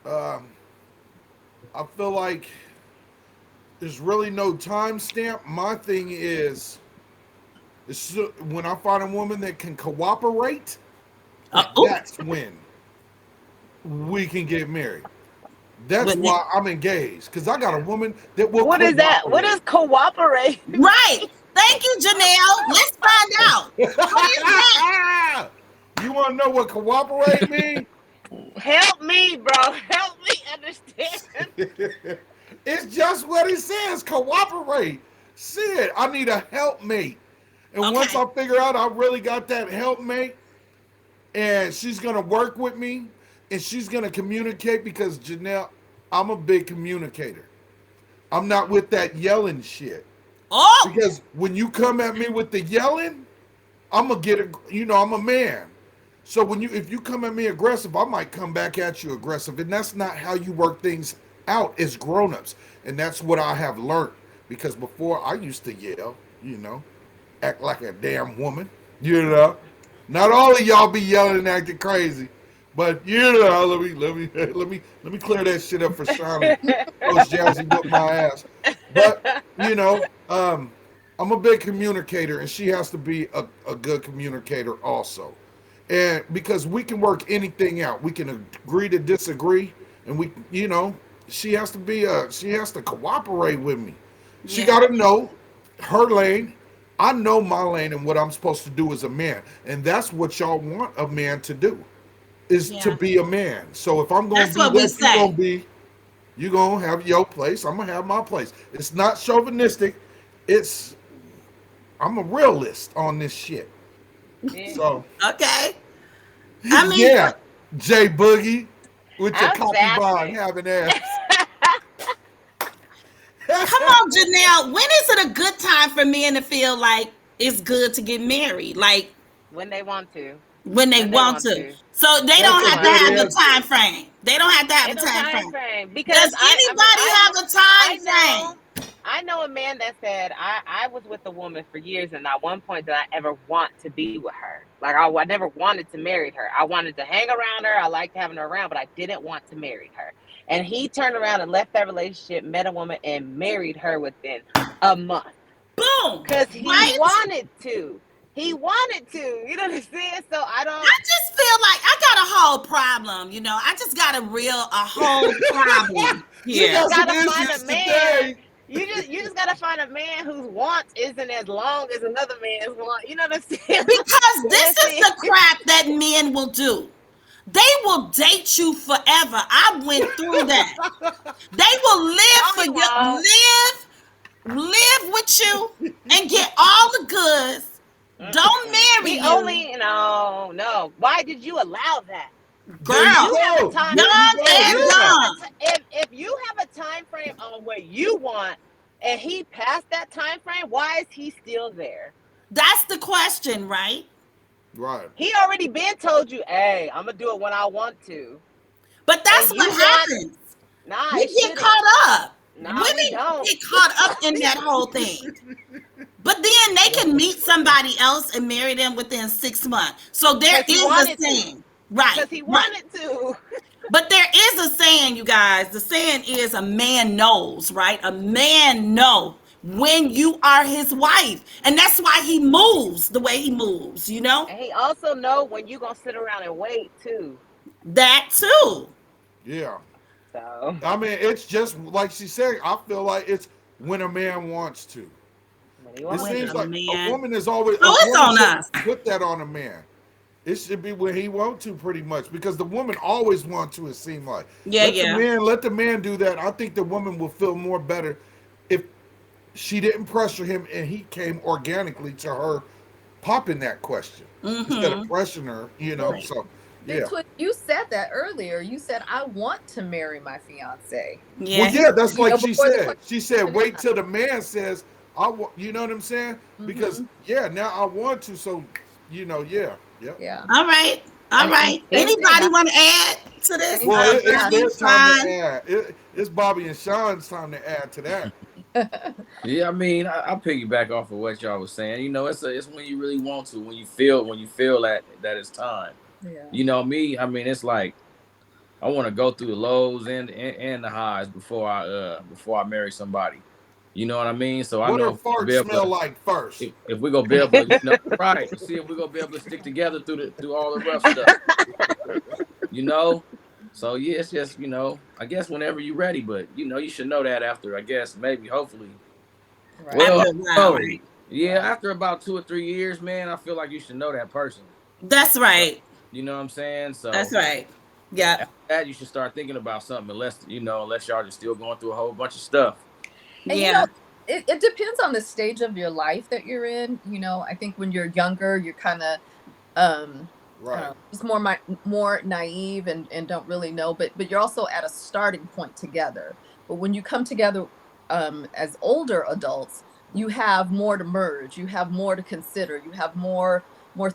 Speaker 3: I feel like there's really no timestamp. My thing is when I find a woman that can cooperate,
Speaker 4: Ooh.
Speaker 3: that's when we can get married. That's
Speaker 4: With
Speaker 3: why I'm engaged, because I got a woman that will
Speaker 7: What is that? What is cooperate?
Speaker 4: Right. Thank you, Janelle. Let's find out. What is that?
Speaker 3: You want to know what cooperate means?
Speaker 7: Help me, bro. Help me understand.
Speaker 3: It's just what it says, cooperate. Shit, I need a helpmate. And
Speaker 4: Okay.
Speaker 3: once I figure out I really got that helpmate, and she's going to work with me, and she's going to communicate, because Janelle, I'm a big communicator. I'm not with that yelling shit.
Speaker 4: Oh,
Speaker 3: Because when you come at me with the yelling, I'm going to get it. I'm a man. So if you come at me aggressive, I might come back at you aggressive. And that's not how you work things out as grown-ups. And that's what I have learned. Because before I used to yell, act like a damn woman, Not all of y'all be yelling and acting crazy. But let me clear that shit up for Shawnee. Coach Jazzy whooped my ass. But I'm a big communicator, and she has to be a good communicator also. And because we can work anything out, we can agree to disagree, and she has to cooperate with me. She got to know her lane. I know my lane and what I'm supposed to do as a man, and that's what y'all want a man to do, is to be a man. So if I'm going to be that, you're going to have your place. I'm going to have my place. It's not chauvinistic. I'm a realist on this shit. So
Speaker 4: okay. I mean,
Speaker 3: yeah, Jay Boogie with your
Speaker 7: I'm
Speaker 3: copy
Speaker 7: sassy.
Speaker 3: bond having ass.
Speaker 4: come on, Janelle. When is it a good time for men to feel like it's good to get married? Like
Speaker 7: When they want to.
Speaker 4: when they want to. So they don't have to have the time frame. They don't have to have
Speaker 7: Ain't
Speaker 4: a
Speaker 7: no
Speaker 4: time frame.
Speaker 7: because
Speaker 4: Does anybody have a time frame?
Speaker 7: I know a man that said, I was with a woman for years, and at one point did I ever want to be with her. Like, I never wanted to marry her. I wanted to hang around her. I liked having her around, but I didn't want to marry her. And he turned around and left that relationship, met a woman, and married her within a month.
Speaker 4: Boom.
Speaker 7: Because he wanted to. He wanted to. You know what I'm saying? So I
Speaker 4: just feel like I got a whole problem. I just got a whole problem here.
Speaker 7: You just gotta find a man. You just gotta find a man whose wants isn't as long as another man's want. You know what I'm saying?
Speaker 4: Because this is the crap that men will do. They will date you forever. I went through that. They will live with you and get all the goods. Don't marry you.
Speaker 7: No. Why did you allow that?
Speaker 4: Girl,
Speaker 7: if you have a time frame on what you want and he passed that time frame, why is he still there?
Speaker 4: That's the question, right?
Speaker 3: Right.
Speaker 7: He already been told you, hey, I'm gonna do it when I want to.
Speaker 4: But that's what happens. We get caught up. Women get caught up in that whole thing. But then they can meet somebody else and marry them within 6 months. So there is a saying. Right.
Speaker 7: Because he wanted to.
Speaker 4: But there is a saying, you guys. The saying is a man knows, right? A man knows when you are his wife. And that's why he moves the way he moves,
Speaker 7: And he also know when you gonna sit around and wait too.
Speaker 4: That too.
Speaker 3: Yeah.
Speaker 7: So
Speaker 3: I mean, it's just like she said. I feel like it's when a man wants to.
Speaker 7: when he
Speaker 3: It
Speaker 7: wants
Speaker 4: When
Speaker 3: seems
Speaker 4: a
Speaker 7: to.
Speaker 3: like a
Speaker 4: man.
Speaker 3: woman is always
Speaker 4: Oh,
Speaker 3: a
Speaker 4: it's
Speaker 3: woman
Speaker 4: on us.
Speaker 3: shouldn't put that on a man. It should be when he wants to, pretty much, because the woman always wants to. It seems like
Speaker 4: Yeah, yeah.
Speaker 3: let the man do that. I think the woman will feel more better if she didn't pressure him and he came organically to her, popping that question instead of
Speaker 4: Mm-hmm.
Speaker 3: pressuring her.
Speaker 6: Well,
Speaker 3: So
Speaker 6: Big
Speaker 3: yeah.
Speaker 6: Twist, you said that earlier. You said, I want to marry my fiance.
Speaker 3: Well,
Speaker 4: Yeah,
Speaker 3: yeah, that's
Speaker 6: You
Speaker 3: like
Speaker 6: know,
Speaker 3: she
Speaker 6: before the
Speaker 3: said.
Speaker 6: question
Speaker 3: She said,
Speaker 6: even
Speaker 3: wait
Speaker 6: asked.
Speaker 3: till the man says, I want, you know what I'm saying? Because,
Speaker 6: Hmm.
Speaker 3: yeah, now I want to. So, yeah, yep.
Speaker 6: Yeah.
Speaker 4: all right. All
Speaker 6: And
Speaker 4: right.
Speaker 6: same thing.
Speaker 4: Anybody want to add to this?
Speaker 6: Same
Speaker 3: Well,
Speaker 6: thing.
Speaker 3: it's
Speaker 6: Yeah.
Speaker 4: Bobby,
Speaker 3: their time to
Speaker 4: Sean?
Speaker 3: add. It's Bobby and Sean's time to add to that.
Speaker 8: Yeah, I mean, I piggyback off of what y'all was saying. It's when you really want to, when you feel that it's time.
Speaker 6: Yeah.
Speaker 8: Me, I mean, it's like I want to go through the lows and the highs before I marry somebody. You know what I mean? So I
Speaker 3: What her
Speaker 8: know if we'll
Speaker 3: farts
Speaker 8: be able
Speaker 3: smell
Speaker 8: to,
Speaker 3: like first?
Speaker 8: if we're gonna be able to, right, see if we're gonna be able to stick together through all the rough stuff. You know. So yeah, it's just I guess whenever you're ready, but you should know that after, I guess, maybe, hopefully.
Speaker 6: Right.
Speaker 8: Well,
Speaker 4: After
Speaker 8: I
Speaker 4: a while,
Speaker 8: don't know.
Speaker 4: right?
Speaker 8: Yeah,
Speaker 6: Right.
Speaker 8: after about 2 or 3 years, man, I feel like you should know that person.
Speaker 4: That's
Speaker 8: So,
Speaker 4: right.
Speaker 8: you know what I'm saying?
Speaker 4: That's
Speaker 8: So
Speaker 4: right. Yep.
Speaker 8: after that, you should start thinking about something, unless y'all just still going through a whole bunch of stuff.
Speaker 6: And
Speaker 4: Yeah.
Speaker 6: it depends on the stage of your life that you're in. I think when you're younger, you're kind of um
Speaker 3: Right.
Speaker 6: just more naive and don't really know, but you're also at a starting point together. But when you come together as older adults, you have more to merge, you have more to consider, you have more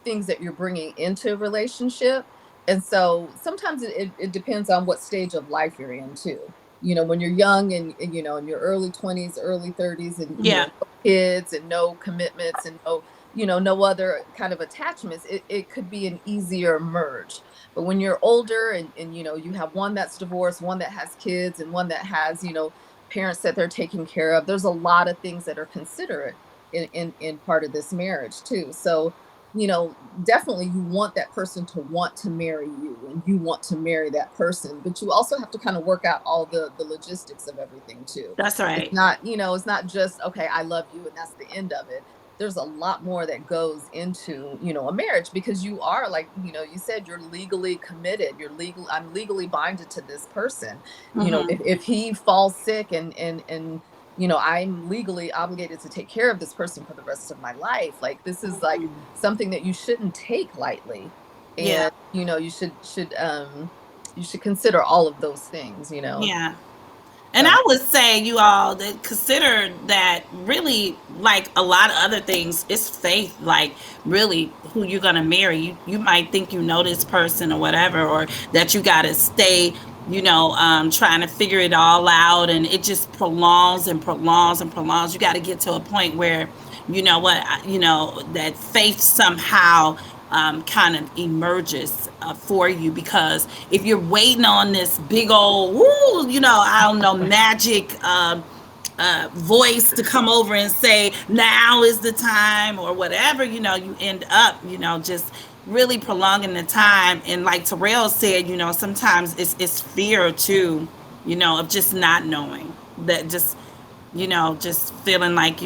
Speaker 6: things that you're bringing into a relationship. And so sometimes it depends on what stage of life you're in too. When you're young and in your early 20s, early 30s, and
Speaker 4: Yeah.
Speaker 6: no kids and no commitments and no other kind of attachments, it could be an easier merge. But when you're older and you have one that's divorced, one that has kids, and one that has parents that they're taking care of, there's a lot of things that are considerate in part of this marriage too. So definitely you want that person to want to marry you, and you want to marry that person, but you also have to kind of work out all the logistics of everything too.
Speaker 4: That's
Speaker 6: It's
Speaker 4: right.
Speaker 6: not, it's not just, okay, I love you and that's the end of it. There's a lot more that goes into a marriage, because you are, like you said, you're legally committed, I'm legally binded to this person.
Speaker 4: Mm-hmm.
Speaker 6: If he falls sick and I'm legally obligated to take care of this person for the rest of my life. Like, this is like something that you shouldn't take lightly.
Speaker 4: Yeah.
Speaker 6: And you should consider all of those things.
Speaker 4: Yeah. And
Speaker 6: So
Speaker 4: I would say, you all, that consider that really, like a lot of other things, it's faith. Like, really, who you're gonna marry. You might think you know this person or whatever, or that you gotta stay, trying to figure it all out, and it just prolongs and prolongs and prolongs. You got to get to a point where, that faith somehow kind of emerges for you, because if you're waiting on this big old woo, I don't know, magic voice to come over and say now is the time or whatever, you end up just really prolonging the time. And like Terrell said, sometimes it's fear too, of just not knowing, that just feeling like,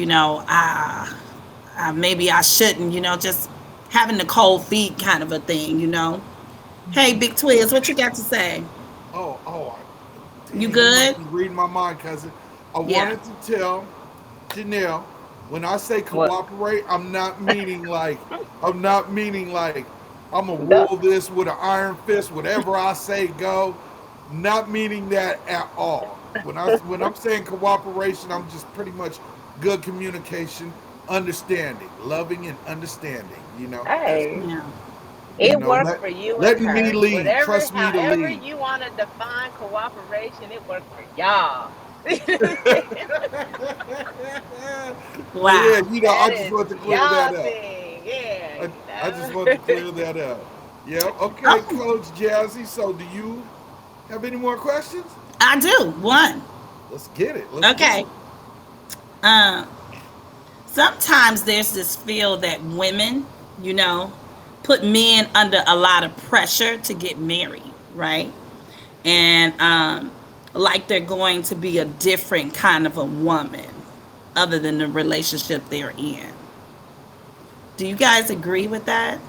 Speaker 4: maybe I shouldn't, just having the cold feet kind of a thing. Hey, Big Twizz, what you got to say?
Speaker 3: Oh,
Speaker 4: You
Speaker 3: dang, you
Speaker 4: good?
Speaker 3: must be reading my mind, cousin. I
Speaker 4: Yeah.
Speaker 3: wanted to tell Janelle, when I say
Speaker 7: What?
Speaker 3: cooperate, I'm not meaning like I'm gonna
Speaker 7: No.
Speaker 3: rule this with an iron fist, whatever I say go. Not meaning that at all. When I'm saying cooperation, I'm just pretty much good communication, understanding, loving and understanding. That's
Speaker 7: Hey,
Speaker 4: Yeah.
Speaker 7: it worked
Speaker 3: let
Speaker 7: for you and
Speaker 3: letting me
Speaker 7: her.
Speaker 3: lead.
Speaker 7: Whatever,
Speaker 3: Trust me to
Speaker 7: however
Speaker 3: lead.
Speaker 7: you want to define cooperation, it worked for y'all.
Speaker 3: But yeah,
Speaker 4: Wow.
Speaker 3: I
Speaker 7: That
Speaker 3: just
Speaker 7: is
Speaker 3: want to clear
Speaker 7: y'all
Speaker 3: that up.
Speaker 7: thing. Yeah,
Speaker 3: I just want to clear that up. Yeah. Okay,
Speaker 4: Oh,
Speaker 3: Coach Jazzy. So, do you have any more questions?
Speaker 4: I do. One.
Speaker 3: Let's get it. Let's
Speaker 4: Okay.
Speaker 3: go.
Speaker 4: Um, Sometimes there's this feel that women, you know, put men under a lot of pressure to get married, right? And like they're going to be a different kind of a woman other than the relationship they're in. Do you guys agree with that?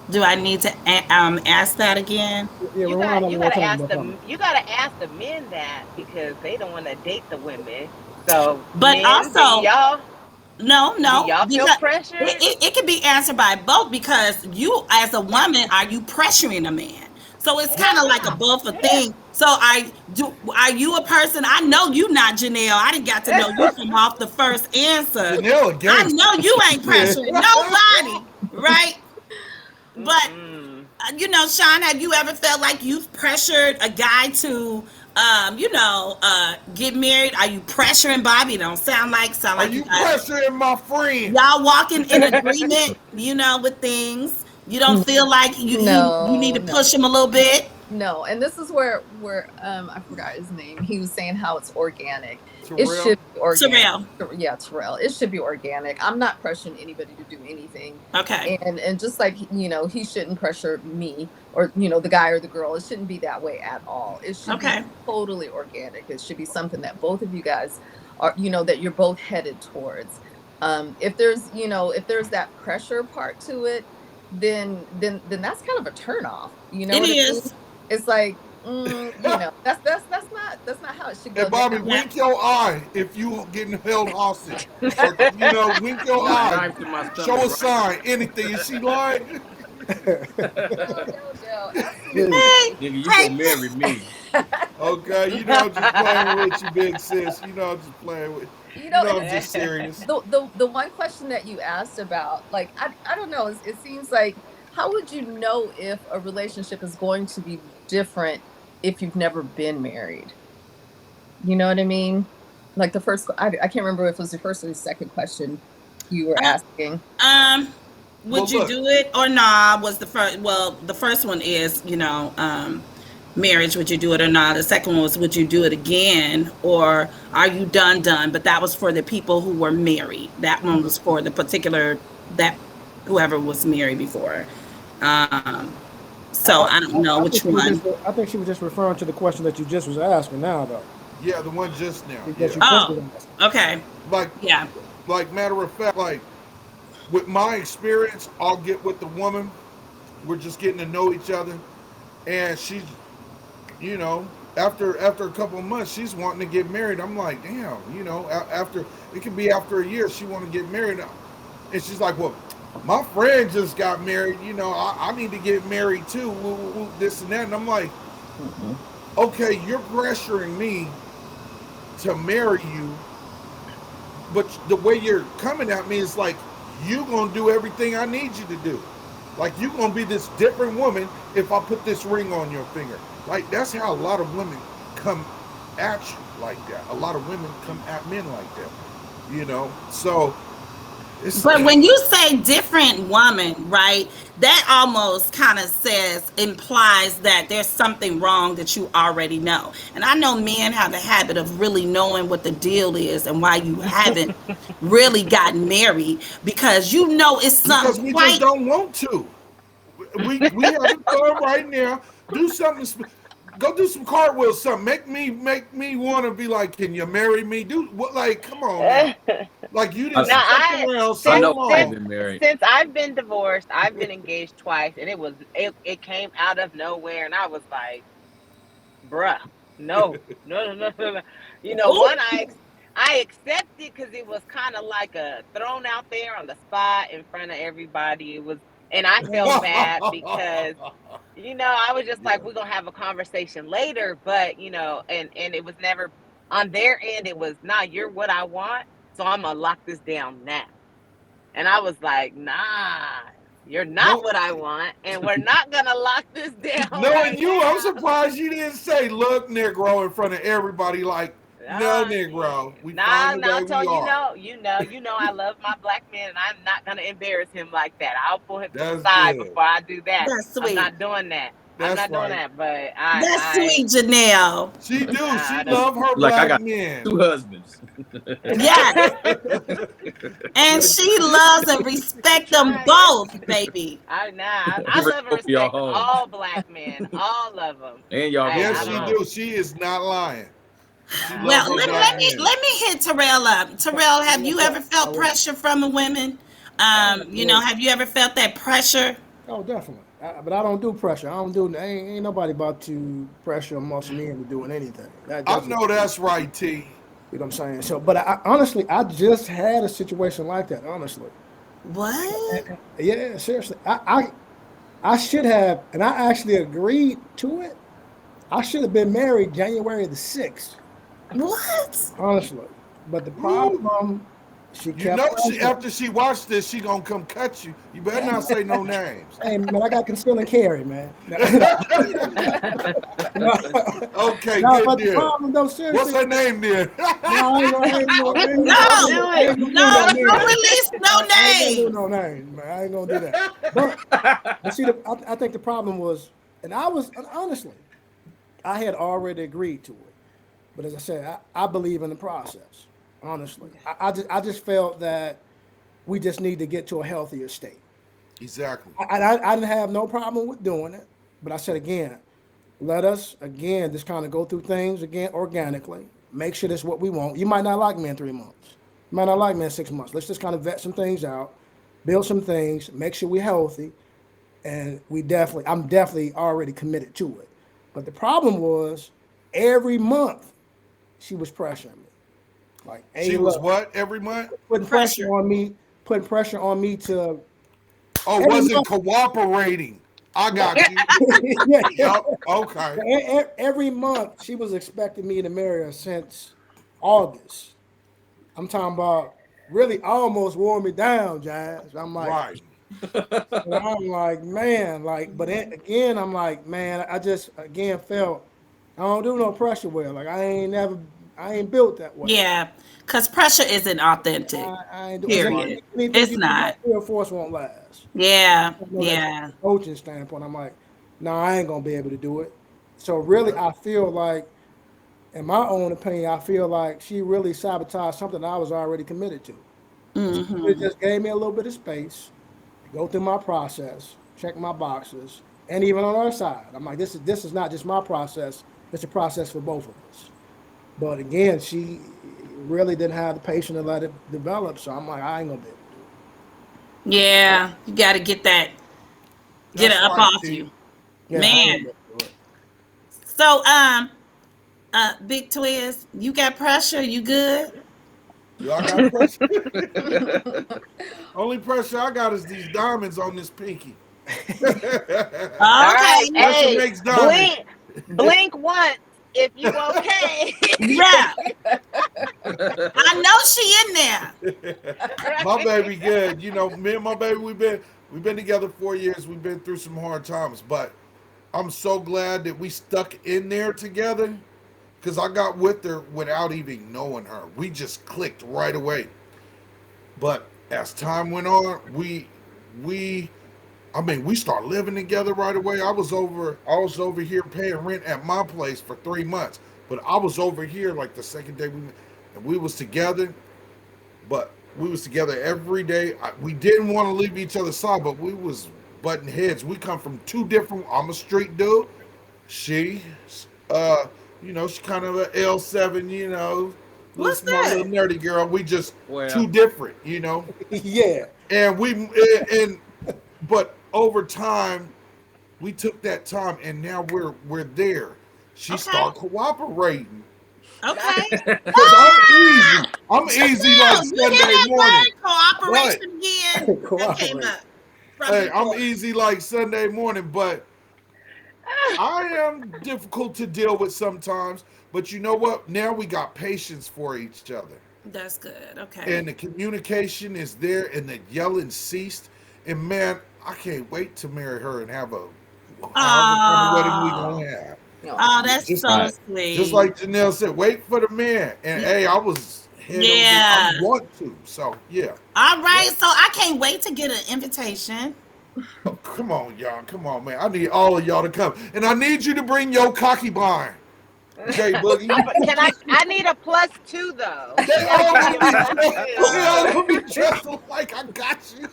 Speaker 4: Do I need to ask that again?
Speaker 5: Yeah,
Speaker 7: You
Speaker 5: rewind
Speaker 7: got
Speaker 5: that
Speaker 7: you
Speaker 5: one more
Speaker 7: got to
Speaker 5: time,
Speaker 7: ask
Speaker 5: no problem.
Speaker 7: the men that because they don't want to date the women. So
Speaker 4: But
Speaker 7: men,
Speaker 4: also, no,
Speaker 7: do
Speaker 4: no,
Speaker 7: y'all feel
Speaker 4: because
Speaker 7: pressured?
Speaker 4: it can be answered by both because you, as a woman, are you pressuring a man? So it's kind
Speaker 7: Hell
Speaker 4: of like a
Speaker 7: no.
Speaker 4: both a thing. So are you a person? I know you not Janelle. I didn't got to know you from off the first answer.
Speaker 3: Janelle a
Speaker 4: I
Speaker 3: gangster.
Speaker 4: know you ain't
Speaker 3: Yeah.
Speaker 4: pressuring nobody, right? But
Speaker 7: Mm-mm.
Speaker 4: Sean, have you ever felt like you've pressured a guy to, get married? Are you pressuring Bobby? Don't sound
Speaker 3: Are
Speaker 4: like you
Speaker 3: you
Speaker 4: guys.
Speaker 3: pressuring my friend?
Speaker 4: Y'all walking in agreement, with things. You don't feel like you need
Speaker 6: No,
Speaker 4: to
Speaker 6: no.
Speaker 4: push him a little bit.
Speaker 6: No, and this is where I forgot his name. He was saying how it's organic. It
Speaker 3: Terrell?
Speaker 6: should be organic.
Speaker 4: Terrell.
Speaker 6: Yeah, Terrell. It should be organic. I'm not pressuring anybody to do anything.
Speaker 4: Okay.
Speaker 6: And just like he shouldn't pressure me or the guy or the girl. It shouldn't be that way at all. It should be
Speaker 4: Okay.
Speaker 6: totally organic. It should be something that both of you guys are that you're both headed towards. If there's that pressure part to it, then that's kind of a turn off. You know
Speaker 4: It
Speaker 6: what I mean?
Speaker 4: is.
Speaker 6: It's like, that's not how it should
Speaker 3: Hey
Speaker 6: go
Speaker 3: Bobby,
Speaker 6: down.
Speaker 4: Yeah.
Speaker 3: wink your eye if you getting held hostage. Or wink
Speaker 8: I
Speaker 3: your
Speaker 8: got a
Speaker 3: eye.
Speaker 8: knife to my
Speaker 3: Show a
Speaker 8: stomach right
Speaker 3: sign, anything. Is she lying?
Speaker 6: No,
Speaker 4: Hey,
Speaker 6: absolutely.
Speaker 8: Nigga, you
Speaker 4: hey,
Speaker 8: gonna marry me.
Speaker 3: Okay, I'm just playing with you, big sis. I'm just playing with I'm
Speaker 6: It's
Speaker 3: just serious.
Speaker 6: the one question that you asked about, like, I don't know, it seems like, how would you know if a relationship is going to be different if you've never been married? You know what I mean? Like the first, I can't remember if it was the first or the second question you were asking.
Speaker 4: um,
Speaker 3: Well,
Speaker 4: would you
Speaker 3: look,
Speaker 4: do it or not? Was the first? Well, the first one is marriage. Would you do it or not? The second one was would you do it again or are you done? But that was for the people who were married. That one was for the particular that whoever was married before. Um, so I don't know which one.
Speaker 5: I think she was just referring to the question that you just was asking now, though.
Speaker 3: yeah, the one just now.
Speaker 5: That
Speaker 3: Yeah.
Speaker 5: you just
Speaker 4: Oh,
Speaker 5: was asking.
Speaker 4: okay.
Speaker 3: Like,
Speaker 4: Yeah.
Speaker 3: matter of fact, like, with my experience, I'll get with the woman. We're just getting to know each other. And she's, you know, after a couple of months, she's wanting to get married. I'm like, damn, after, it could be after a year, she want to get married. And she's like, well, my friend just got married. I need to get married too. Woo, woo, woo, this and that. And I'm like, okay, you're pressuring me to marry you, but the way you're coming at me is like you gonna do everything I need you to do. Like you gonna be this different woman if I put this ring on your finger. Like that's how a lot of women come at you like that. A lot of women come at men like that. So it's
Speaker 4: But when you say different woman, right, that almost kind of implies that there's something wrong that you already know. And I know men have the habit of really knowing what the deal is and why you haven't really gotten married because it's
Speaker 3: because
Speaker 4: something
Speaker 3: we just
Speaker 4: quite.
Speaker 3: don't want to. We having fun right now. Do something. Go do some cartwheels. Something. Make me want to be like, can you marry me? Do what? Like, come on now. Like you
Speaker 8: I,
Speaker 3: didn't
Speaker 7: Now
Speaker 3: fuck around
Speaker 8: I
Speaker 3: so
Speaker 7: since
Speaker 8: know I've
Speaker 7: since
Speaker 3: long.
Speaker 8: been married.
Speaker 7: since I've been divorced, I've been engaged twice, and it came out of nowhere, and I was like, bruh, no, no, no, no, no, no.
Speaker 4: Oh,
Speaker 7: One I accepted because it was kind of like a thrown out there on the spot in front of everybody. It was, and I felt bad because I was just
Speaker 3: Yeah.
Speaker 7: like, we're gonna have a conversation later, but and it was never on their end. It was, nah, you're what I want, so I'm gonna lock this down now. And I was like, nah, you're not
Speaker 3: No,
Speaker 7: what I want, and we're not gonna lock this down
Speaker 3: knowing
Speaker 7: right
Speaker 3: you, I'm
Speaker 7: now.
Speaker 3: surprised you didn't say, "Look, Negro," in front of everybody. Like, no, Negro, we
Speaker 7: Nah,
Speaker 3: find the
Speaker 7: nah,
Speaker 3: way
Speaker 7: I
Speaker 3: we
Speaker 7: told
Speaker 3: are.
Speaker 7: I love my black man, and I'm not gonna embarrass him like that. I'll pull him to the
Speaker 3: That's
Speaker 7: side
Speaker 3: good.
Speaker 7: before I do that.
Speaker 4: that's
Speaker 7: I'm
Speaker 4: sweet.
Speaker 7: not doing that. I'm
Speaker 3: That's
Speaker 7: not doing
Speaker 3: right.
Speaker 7: that. But
Speaker 4: That's sweet, Janelle.
Speaker 3: She do. She
Speaker 7: I don't.
Speaker 3: love her
Speaker 8: Like I
Speaker 3: black
Speaker 8: got
Speaker 3: men.
Speaker 8: 2 husbands.
Speaker 4: Yes. And she loves and respect them both, baby.
Speaker 7: I love and
Speaker 8: Both of y'all
Speaker 7: respect
Speaker 8: home.
Speaker 7: all black men, all of them.
Speaker 8: And y'all
Speaker 7: I,
Speaker 8: both
Speaker 3: Yes,
Speaker 7: I
Speaker 3: she
Speaker 8: going
Speaker 7: don't.
Speaker 3: do.
Speaker 8: home.
Speaker 3: She is not lying. She love
Speaker 4: Well,
Speaker 3: her
Speaker 4: let,
Speaker 3: black
Speaker 4: let me
Speaker 3: men.
Speaker 4: let me hit Terrell up. Terrell, have you ever felt pressure from a woman? Have you ever felt that pressure?
Speaker 5: Oh, definitely. But I don't do pressure. I don't do. Ain't nobody about to pressure or muscle me into doing anything.
Speaker 3: I
Speaker 5: That's just,
Speaker 3: know that's right, T.
Speaker 5: you know what I'm saying. So, but honestly, I just had a situation like that. Honestly,
Speaker 4: What?
Speaker 5: yeah, seriously. I should have, and I actually agreed to it. I should have been married January the 6th.
Speaker 4: What?
Speaker 5: Honestly, but the
Speaker 3: Woo.
Speaker 5: problem, she
Speaker 3: You
Speaker 5: kept
Speaker 3: know, she
Speaker 5: pressing.
Speaker 3: after she watched this, she gonna come cut you. You better not say no names.
Speaker 5: Hey man, I got conceal and carry, man. No,
Speaker 3: Okay,
Speaker 5: no,
Speaker 3: good
Speaker 5: but the
Speaker 3: deal.
Speaker 5: problem though,
Speaker 3: What's
Speaker 5: seriously,
Speaker 3: her name then?
Speaker 5: no,
Speaker 7: Don't do
Speaker 5: I
Speaker 7: it.
Speaker 5: ain't gonna do
Speaker 4: No,
Speaker 5: no
Speaker 4: don't
Speaker 5: name.
Speaker 4: release no
Speaker 5: I ain't gonna do
Speaker 4: names.
Speaker 5: no name, man. I ain't gonna do that. But see, I think the problem was, and I was honestly, I had already agreed to it. But as I said, I believe in the process. Honestly, I just felt that we just need to get to a healthier state.
Speaker 3: Exactly.
Speaker 5: I didn't have no problem with doing it, but I said again, let us again just kind of go through things again organically. Make sure that's what we want. You might not like me in 3 months. You might not like me in 6 months. Let's just kind of vet some things out, build some things, make sure we're healthy, and I'm definitely already committed to it. But the problem was every month she was pressuring me. Like, hey,
Speaker 3: She was
Speaker 5: look,
Speaker 3: what every month?
Speaker 4: Pressure.
Speaker 5: putting pressure on me to
Speaker 3: Oh,
Speaker 5: every
Speaker 3: wasn't
Speaker 5: month.
Speaker 3: cooperating. I got you.
Speaker 5: Yeah,
Speaker 3: Yep. Okay.
Speaker 5: every month she was expecting me to marry her since August. I'm talking about really almost wore me down, Jazz.
Speaker 3: Right.
Speaker 5: I'm like, man, like, but then again, I'm like, man, I just again felt I don't do no pressure well. Like I ain't built that way.
Speaker 4: Yeah, because pressure isn't authentic.
Speaker 5: I ain't do
Speaker 3: That's
Speaker 5: exactly
Speaker 3: right.
Speaker 4: Period.
Speaker 5: anything
Speaker 4: It's
Speaker 5: you do by
Speaker 4: not.
Speaker 5: sheer force won't last.
Speaker 4: Yeah,
Speaker 5: I know that
Speaker 4: yeah.
Speaker 5: coaching standpoint, I'm like, no, I ain't gonna be able to do it. So really, I feel like, in my own opinion, I feel like she really sabotaged something I was already committed to. It just gave me a little bit of space, go through my process, check my boxes, and even on our side, I'm like, this is not just my process; it's a process for both of us. But again, she really didn't have the patience to let it develop. So I'm like, I ain't gonna be able to do
Speaker 4: Yeah. You got to get it
Speaker 3: That's
Speaker 4: up
Speaker 3: right,
Speaker 4: off
Speaker 3: T.
Speaker 4: you.
Speaker 5: it. Yeah, I ain't gonna
Speaker 4: Man.
Speaker 5: be able to do it.
Speaker 4: So, Big Twizz, you got pressure? You good?
Speaker 3: Y'all got pressure. Only pressure I got is these diamonds on this pinky.
Speaker 7: All right.
Speaker 4: Okay.
Speaker 3: Pressure
Speaker 7: Hey,
Speaker 3: makes diamonds.
Speaker 7: blink once if you okay.
Speaker 4: Yeah. I know she in there.
Speaker 3: My baby good. You know, me and my baby, we've been together 4 years. We've been through some hard times, but I'm so glad that we stuck in there together because I got with her without even knowing her. We just clicked right away. But as time went on, we I mean, we started living together right away. I was over here paying rent at my place for 3 months, but I was over here like the second day we met, and we was together. But we was together every day. We didn't want to leave each other's side, but we was butting heads. We come from two different. I'm a street dude. She, uh, she kind of a L7. Little
Speaker 4: What's
Speaker 3: smart,
Speaker 4: that?
Speaker 3: little nerdy girl. We just
Speaker 8: Well,
Speaker 3: two different.
Speaker 5: Yeah.
Speaker 3: And but over time, we took that time, and now we're there. She
Speaker 4: Okay.
Speaker 3: started cooperating
Speaker 4: Okay.
Speaker 3: because I'm easy like
Speaker 4: Janelle, you hear
Speaker 3: Sunday
Speaker 4: that
Speaker 3: morning.
Speaker 4: word?
Speaker 3: But
Speaker 4: Cooperation again? That came
Speaker 5: Cooperate.
Speaker 4: up from
Speaker 3: hey, I'm
Speaker 4: before.
Speaker 3: easy like Sunday morning, but I am difficult to deal with sometimes. But you know what? Now we got patience for each other.
Speaker 4: That's good. Okay.
Speaker 3: And the communication is there and the yelling ceased. And man, I can't wait to marry her and have a however kind of wedding we
Speaker 4: Oh,
Speaker 3: gonna have.
Speaker 4: oh, that's
Speaker 3: Just
Speaker 4: so
Speaker 8: right.
Speaker 3: just
Speaker 4: sweet.
Speaker 3: like Janelle said, wait for the man. And hey, I was head over. I
Speaker 4: Yeah.
Speaker 3: want to. So yeah.
Speaker 4: All right.
Speaker 3: Yep.
Speaker 4: So I can't wait to get an invitation.
Speaker 3: Oh, come on, y'all. Come on, man. I need all of y'all to come. And I need you to bring your cocky blind, Jay Boogie.
Speaker 7: But can I need a +2 though.
Speaker 3: They
Speaker 7: You got to
Speaker 3: all
Speaker 7: give me
Speaker 3: gonna
Speaker 7: a
Speaker 3: be
Speaker 7: plus
Speaker 3: dressed. They all
Speaker 7: two.
Speaker 3: gonna be dressed like I got you.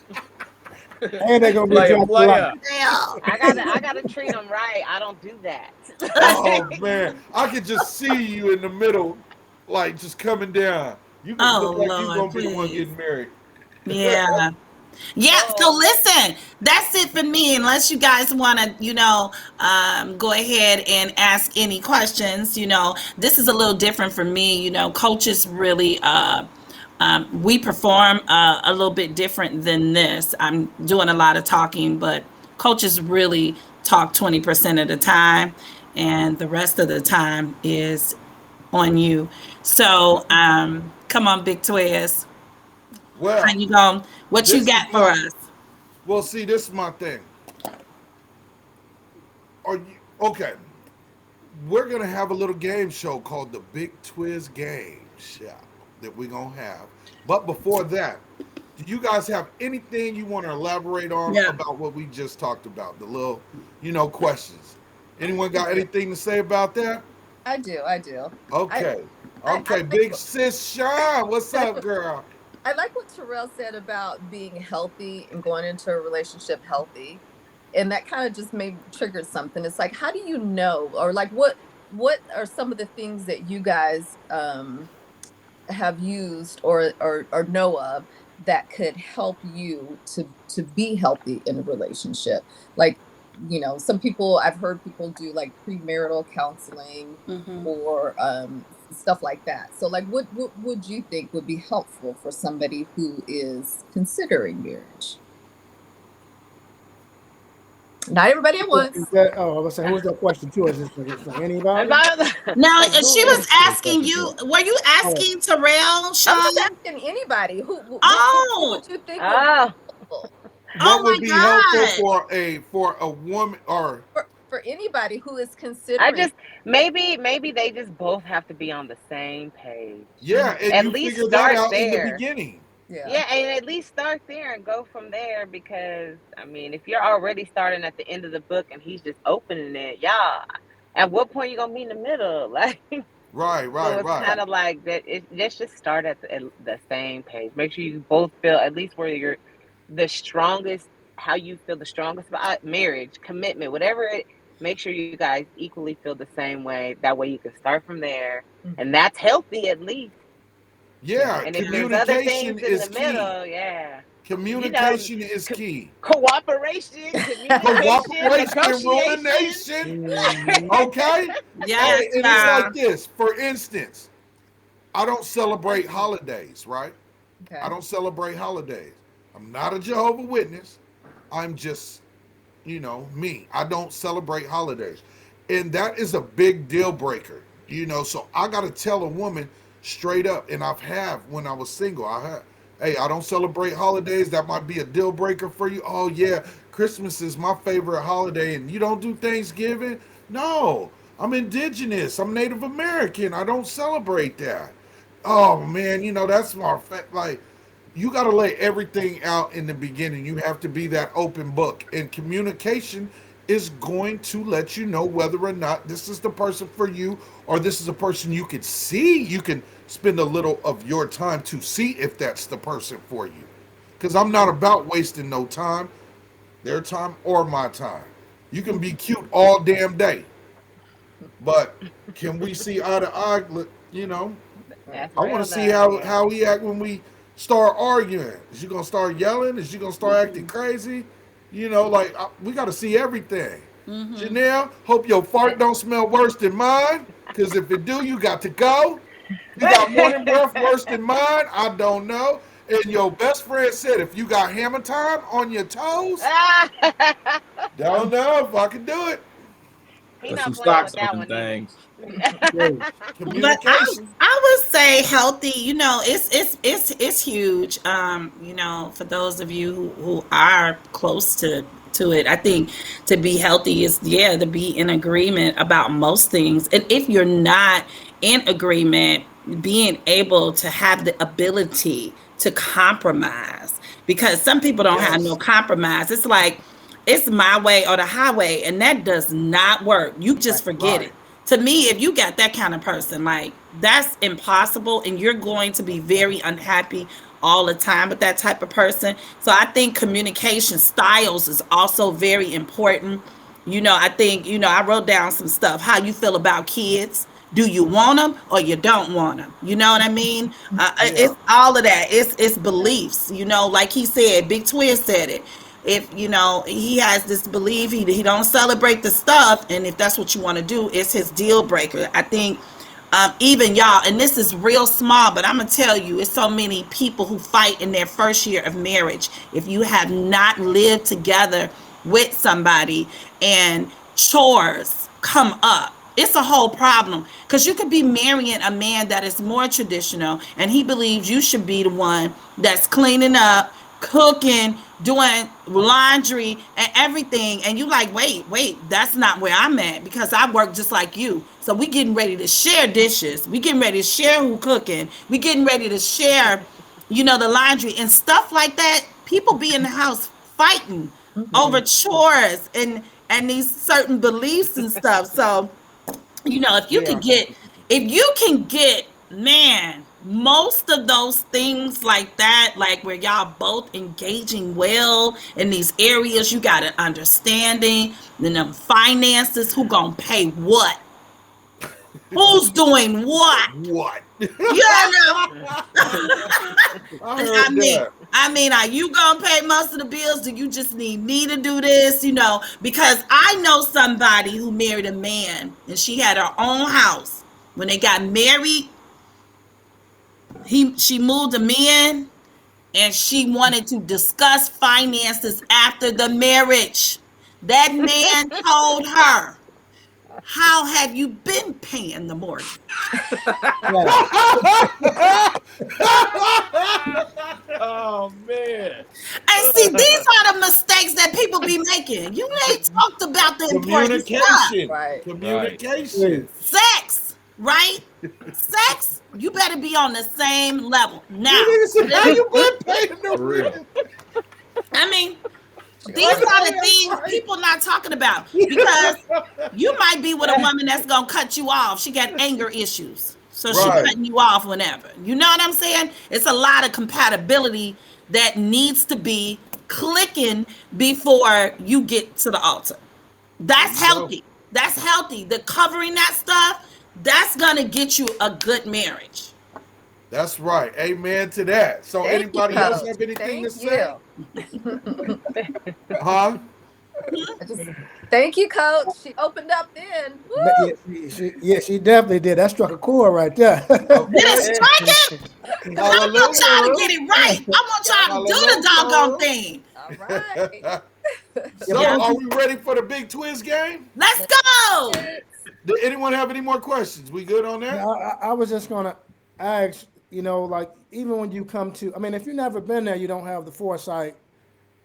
Speaker 5: And they're gonna be
Speaker 8: Player,
Speaker 5: dressed like
Speaker 8: player.
Speaker 4: Well,
Speaker 7: I gotta treat them right. I don't do that.
Speaker 3: Oh man, I could just see you in the middle, like just coming down. You could look
Speaker 4: oh
Speaker 3: like you
Speaker 4: Lord,
Speaker 3: gonna be the one
Speaker 4: please.
Speaker 3: getting married.
Speaker 4: Yeah. Yeah, so
Speaker 7: Oh,
Speaker 4: listen, that's it for me. Unless you guys want to, go ahead and ask any questions. This is a little different for me. Coaches really, we perform a little bit different than this. I'm doing a lot of talking, but coaches really talk 20% of the time, and the rest of the time is on you. So, come on, Big Twizz. How
Speaker 3: Well,
Speaker 4: you going? What you
Speaker 3: this is
Speaker 4: got for
Speaker 3: my
Speaker 4: us?
Speaker 3: well. See, this is my thing. Are you okay? We're gonna have a little game show called the Big Twizz Game Show that we're gonna have. But before that, do you guys have anything you want to elaborate on
Speaker 4: Yeah.
Speaker 3: about what we just talked about? The little, questions. Anyone got anything to say about that?
Speaker 6: I do. I do. I
Speaker 3: Okay.
Speaker 6: I
Speaker 3: Okay,
Speaker 6: like
Speaker 3: big sis Sean, what's up, girl?
Speaker 6: I like what Terrell said about being healthy and going into a relationship healthy. And that kind of just made triggered something. It's like, how do you know? Or like what are some of the things that you guys have used or know of that could help you to be healthy in a relationship? Like, some people, I've heard people do like premarital counseling
Speaker 4: Hmm.
Speaker 6: or stuff like that. So like what would you think would be helpful for somebody who is considering marriage? Not everybody at
Speaker 5: is
Speaker 6: once.
Speaker 5: that, oh, I was saying, who's that question to? Is it for
Speaker 7: and
Speaker 5: anybody?
Speaker 7: by
Speaker 4: No,
Speaker 7: like
Speaker 4: she
Speaker 7: who?
Speaker 4: was
Speaker 5: Good
Speaker 4: asking
Speaker 5: question
Speaker 4: you.
Speaker 5: too.
Speaker 4: Were you
Speaker 5: Oh,
Speaker 4: asking Terrell,
Speaker 6: I'm just
Speaker 4: Sean?
Speaker 6: asking anybody what
Speaker 4: Oh,
Speaker 6: would you think would be
Speaker 7: Oh,
Speaker 6: helpful
Speaker 4: oh
Speaker 3: What
Speaker 4: my
Speaker 3: would be helpful
Speaker 4: God.
Speaker 3: for a woman or
Speaker 6: for anybody who is
Speaker 7: I
Speaker 6: considering?
Speaker 7: just maybe they just both have to be on the same page.
Speaker 3: yeah, and
Speaker 7: At
Speaker 3: you
Speaker 7: least
Speaker 3: figure that
Speaker 7: start
Speaker 3: out in the
Speaker 7: there.
Speaker 3: beginning.
Speaker 6: Yeah.
Speaker 7: Yeah, and at least start there and go from there because I mean, if you're already starting at the end of the book and he's just opening it, yeah. At what point you gonna be in the middle? Like,
Speaker 3: Right,
Speaker 7: so
Speaker 3: right,
Speaker 7: it's
Speaker 3: right.
Speaker 7: kind of like that. Let's just start at the same page. Make sure you both feel at least where you're the strongest, how you feel the strongest about marriage, commitment, whatever it. Make sure you guys equally feel the same way. That way you can start from there, and
Speaker 6: Mhm.
Speaker 7: that's healthy at least.
Speaker 3: Yeah,
Speaker 7: And if
Speaker 4: Yeah.
Speaker 7: there's other
Speaker 3: communication
Speaker 7: things in the
Speaker 3: is key.
Speaker 7: middle, yeah, you know,
Speaker 3: Communication is
Speaker 7: co-
Speaker 3: key.
Speaker 7: cooperation, communication,
Speaker 3: Cooperation rule the
Speaker 7: negotiation.
Speaker 3: nation.
Speaker 5: mhm.
Speaker 3: Okay?
Speaker 4: Yes,
Speaker 3: Hey, and it's like
Speaker 4: child.
Speaker 3: this. For instance, I don't celebrate holidays, right? I
Speaker 6: Okay.
Speaker 3: don't celebrate holidays. I'm not a Jehovah Witness. I'm just, me. I don't celebrate holidays. And that is a big deal breaker, So I got to tell a woman straight up, and I've had when I was single. Hey, I don't celebrate holidays. That might be a deal breaker for you. Oh, yeah, Christmas is my favorite holiday, and you don't do Thanksgiving? No, I'm indigenous. I'm Native American. I don't celebrate that. Oh, man, that's like, you got to lay everything out in the beginning. You have to be that open book. And communication is going to let you know whether or not this is the person for you or this is a person you could see. You can spend a little of your time to see if that's the person for you. Because I'm not about wasting no time, their time or my time. You can be cute all damn day, but can we see eye to eye?
Speaker 6: Right.
Speaker 7: That's
Speaker 3: I want
Speaker 7: real
Speaker 3: to see
Speaker 7: though.
Speaker 3: how
Speaker 7: Yeah.
Speaker 3: he act when we start arguing. Is she gonna start yelling? Is she gonna start acting crazy? We got to see everything. Janelle, hope your fart don't smell worse than mine. Cause if it do, you got to go. You got morning breath worse than mine. I don't know. And your best friend said if you got hammer time on your toes, don't know if I can do it.
Speaker 7: He
Speaker 8: Put
Speaker 7: not
Speaker 8: some
Speaker 7: playing
Speaker 8: socks
Speaker 7: with
Speaker 8: on
Speaker 7: that
Speaker 8: them
Speaker 7: one either.
Speaker 8: things.
Speaker 5: Okay.
Speaker 4: But I
Speaker 3: Communication.
Speaker 4: I would say healthy, it's huge. For those of you who are close to it, I think to be healthy is, yeah, to be in agreement about most things. And if you're not in agreement, being able to have the ability to compromise, because some people don't have no
Speaker 3: Yes.
Speaker 4: compromise. It's like it's my way or the highway, and that does not work. You just forget
Speaker 3: Right.
Speaker 4: it. To me, if you got that kind of person, like that's impossible, and you're going to be very unhappy all the time with that type of person. So I think communication styles is also very important. I think, I wrote down some stuff. How you feel about kids. Do you want them or you don't want them? You know what I mean?
Speaker 3: Yeah.
Speaker 4: It's all of that. It's beliefs. Like he said, Big Twizz said it. If he has this belief, he don't celebrate the stuff, and if that's what you want to do, it's his deal breaker. I think even y'all, and this is real small, but I'm gonna tell you, it's so many people who fight in their first year of marriage. If you have not lived together with somebody and chores come up, it's a whole problem, because you could be marrying a man that is more traditional and he believes you should be the one that's cleaning up, cooking, doing laundry and everything, and you like, wait, that's not where I'm at, because I work just like you. So we getting ready to share dishes, we getting ready to share who cooking, we getting ready to share the laundry and stuff like that. People be in the house fighting over chores and these certain beliefs and stuff. So if you
Speaker 3: Yeah.
Speaker 4: can get, man, most of those things like that, like where y'all both engaging well in these areas, you got an understanding, then them finances, who gonna pay what, who's doing what,
Speaker 3: What?
Speaker 4: you know.
Speaker 3: I
Speaker 4: I
Speaker 3: heard
Speaker 4: mean,
Speaker 3: that.
Speaker 4: are you gonna pay most of the bills? Do you just need me to do this? Because I know somebody who married a man and she had her own house. When they got married, she moved him in, and she wanted to discuss finances after the marriage. That man told her, "How have you been paying the mortgage?"
Speaker 5: Yeah.
Speaker 8: Oh man.
Speaker 4: And see, these are the mistakes that people be making. You ain't talked about the important stuff.
Speaker 3: Communication.
Speaker 6: Right.
Speaker 3: Communication.
Speaker 4: Sex, right? Sex, you better be on the same level. Now,
Speaker 3: You niggas said, how you been paying the
Speaker 8: For real.
Speaker 3: rent?
Speaker 4: I mean, these are the things people not talking about, because you might be with a woman that's gonna cut you off. She got anger issues, so she
Speaker 3: Right.
Speaker 4: cutting you off whenever. You know what I'm saying? It's a lot of compatibility that needs to be clicking before you get to the altar. That's
Speaker 3: There you go.
Speaker 4: healthy. That's healthy. The covering that stuff, that's gonna get you a good marriage.
Speaker 3: That's right. Amen to that. So
Speaker 6: Thank you,
Speaker 3: anybody else
Speaker 6: Coach.
Speaker 3: have anything to
Speaker 6: Thank
Speaker 3: say?
Speaker 6: you.
Speaker 3: Huh?
Speaker 6: I just thank you, Coach. She opened up then.
Speaker 5: But
Speaker 6: Woo!
Speaker 5: she definitely did. That struck a chord right there.
Speaker 4: Did it
Speaker 3: Okay.
Speaker 4: strike it? 'Cause I want y'all to get it right. I want y'all to do the doggone thing.
Speaker 6: All right.
Speaker 3: So
Speaker 5: Yeah, but-
Speaker 3: are we ready for the Big Twizz game?
Speaker 4: Let's go.
Speaker 3: Did anyone have any more questions? We good on that?
Speaker 5: I was just gonna ask, like even when you come to, I mean, if you've never been there, you don't have the foresight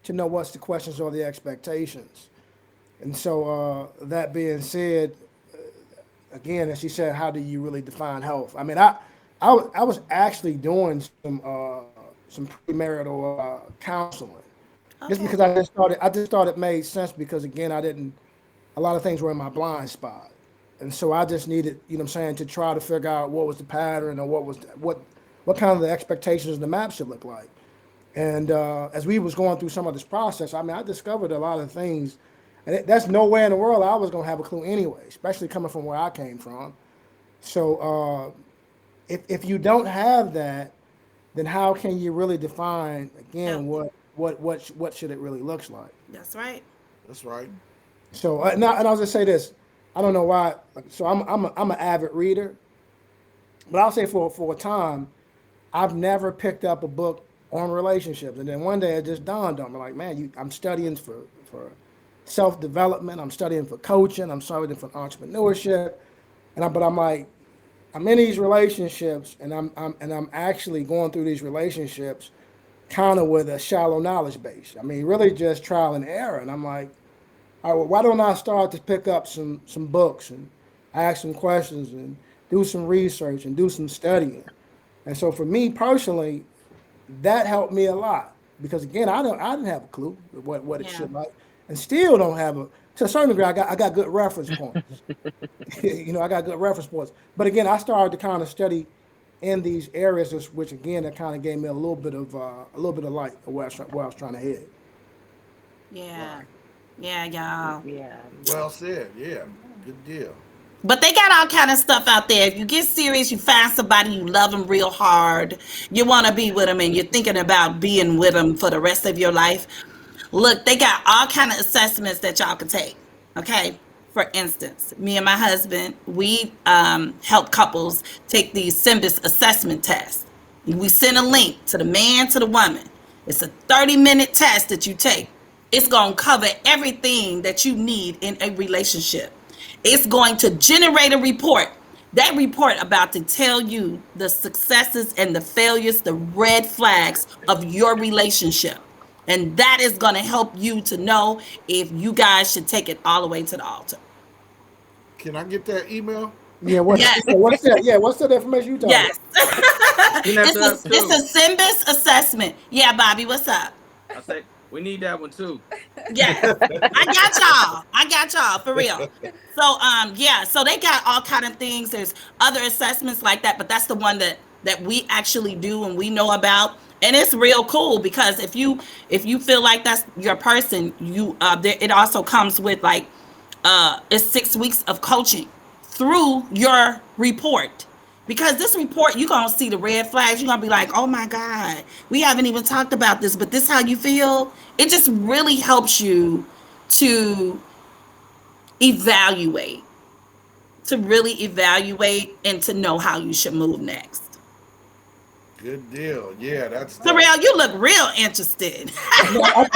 Speaker 5: to know what's the questions or the expectations. And so that being said, again, as she said, how do you really define health? I mean, I was actually doing some premarital counseling, just because I just thought it made sense, because again, a lot of things were in my blind spot. And so I just needed, what I'm saying, to try to figure out what was the pattern, or what kind of the expectations of the map should look like. And as we was going through some of this process, I mean, I discovered a lot of things, and that's nowhere in the world I was going to have a clue anyway, especially coming from where I came from. So if you don't have that, then how can you really define again what should it really looks like?
Speaker 4: That's right.
Speaker 3: That's right.
Speaker 5: So now, and I'll just say this: I don't know why. So I'm an avid reader, but I'll say for a time, I've never picked up a book on relationships, and then one day it just dawned on me, like, man, I'm studying for self development, I'm studying for coaching, I'm studying for entrepreneurship, but I'm like, I'm in these relationships, and I'm actually going through these relationships kind of with a shallow knowledge base. I mean, really just trial and error, and I'm like, all right, well, why don't I start to pick up some books and ask some questions and do some research and do some studying? And so for me personally, that helped me a lot, because again, I didn't have a clue what it
Speaker 4: Yeah.
Speaker 5: should like. and still don't have to a certain degree. I got good reference points. I got good reference points. But again, I started to kind of study in these areas, which again, that kind of gave me a little bit of light of where I was trying to head.
Speaker 4: Yeah. Yeah, y'all.
Speaker 7: Yeah.
Speaker 3: Well said. Yeah. Good deal.
Speaker 4: But they got all kind of stuff out there. If you get serious, you find somebody you love them real hard, you want to be with them, and you're thinking about being with them for the rest of your life. Look, they got all kind of assessments that y'all can take. Okay. For instance, me and my husband, we help couples take the Symbis assessment test. We send a link to the man, to the woman. It's a 30-minute test that you take. It's going to cover everything that you need in a relationship. It's going to generate a report. That report about to tell you the successes and the failures, the red flags of your relationship. And that is going to help you to know if you guys should take it all the way to the altar.
Speaker 3: Can I get that email?
Speaker 5: Yeah, what's that? Yeah, what's that information you talking
Speaker 4: Yes.
Speaker 5: about?
Speaker 4: It's a Symbis assessment. Yeah, Bobby, what's up?
Speaker 8: I say we need that one too.
Speaker 4: Yes. I got y'all for real. So so they got all kind of things. There's other assessments like that, but that's the one that we actually do and we know about. And it's real cool because if you feel like that's your person, it also comes with like it's 6 weeks of coaching through your report. Because this report, you're going to see the red flags. You're going to be like, oh my God, we haven't even talked about this, but this how you feel. It just really helps you to evaluate, and to know how you should move next.
Speaker 3: Good deal. Yeah, that's
Speaker 4: Terrell, you look real interested.
Speaker 5: I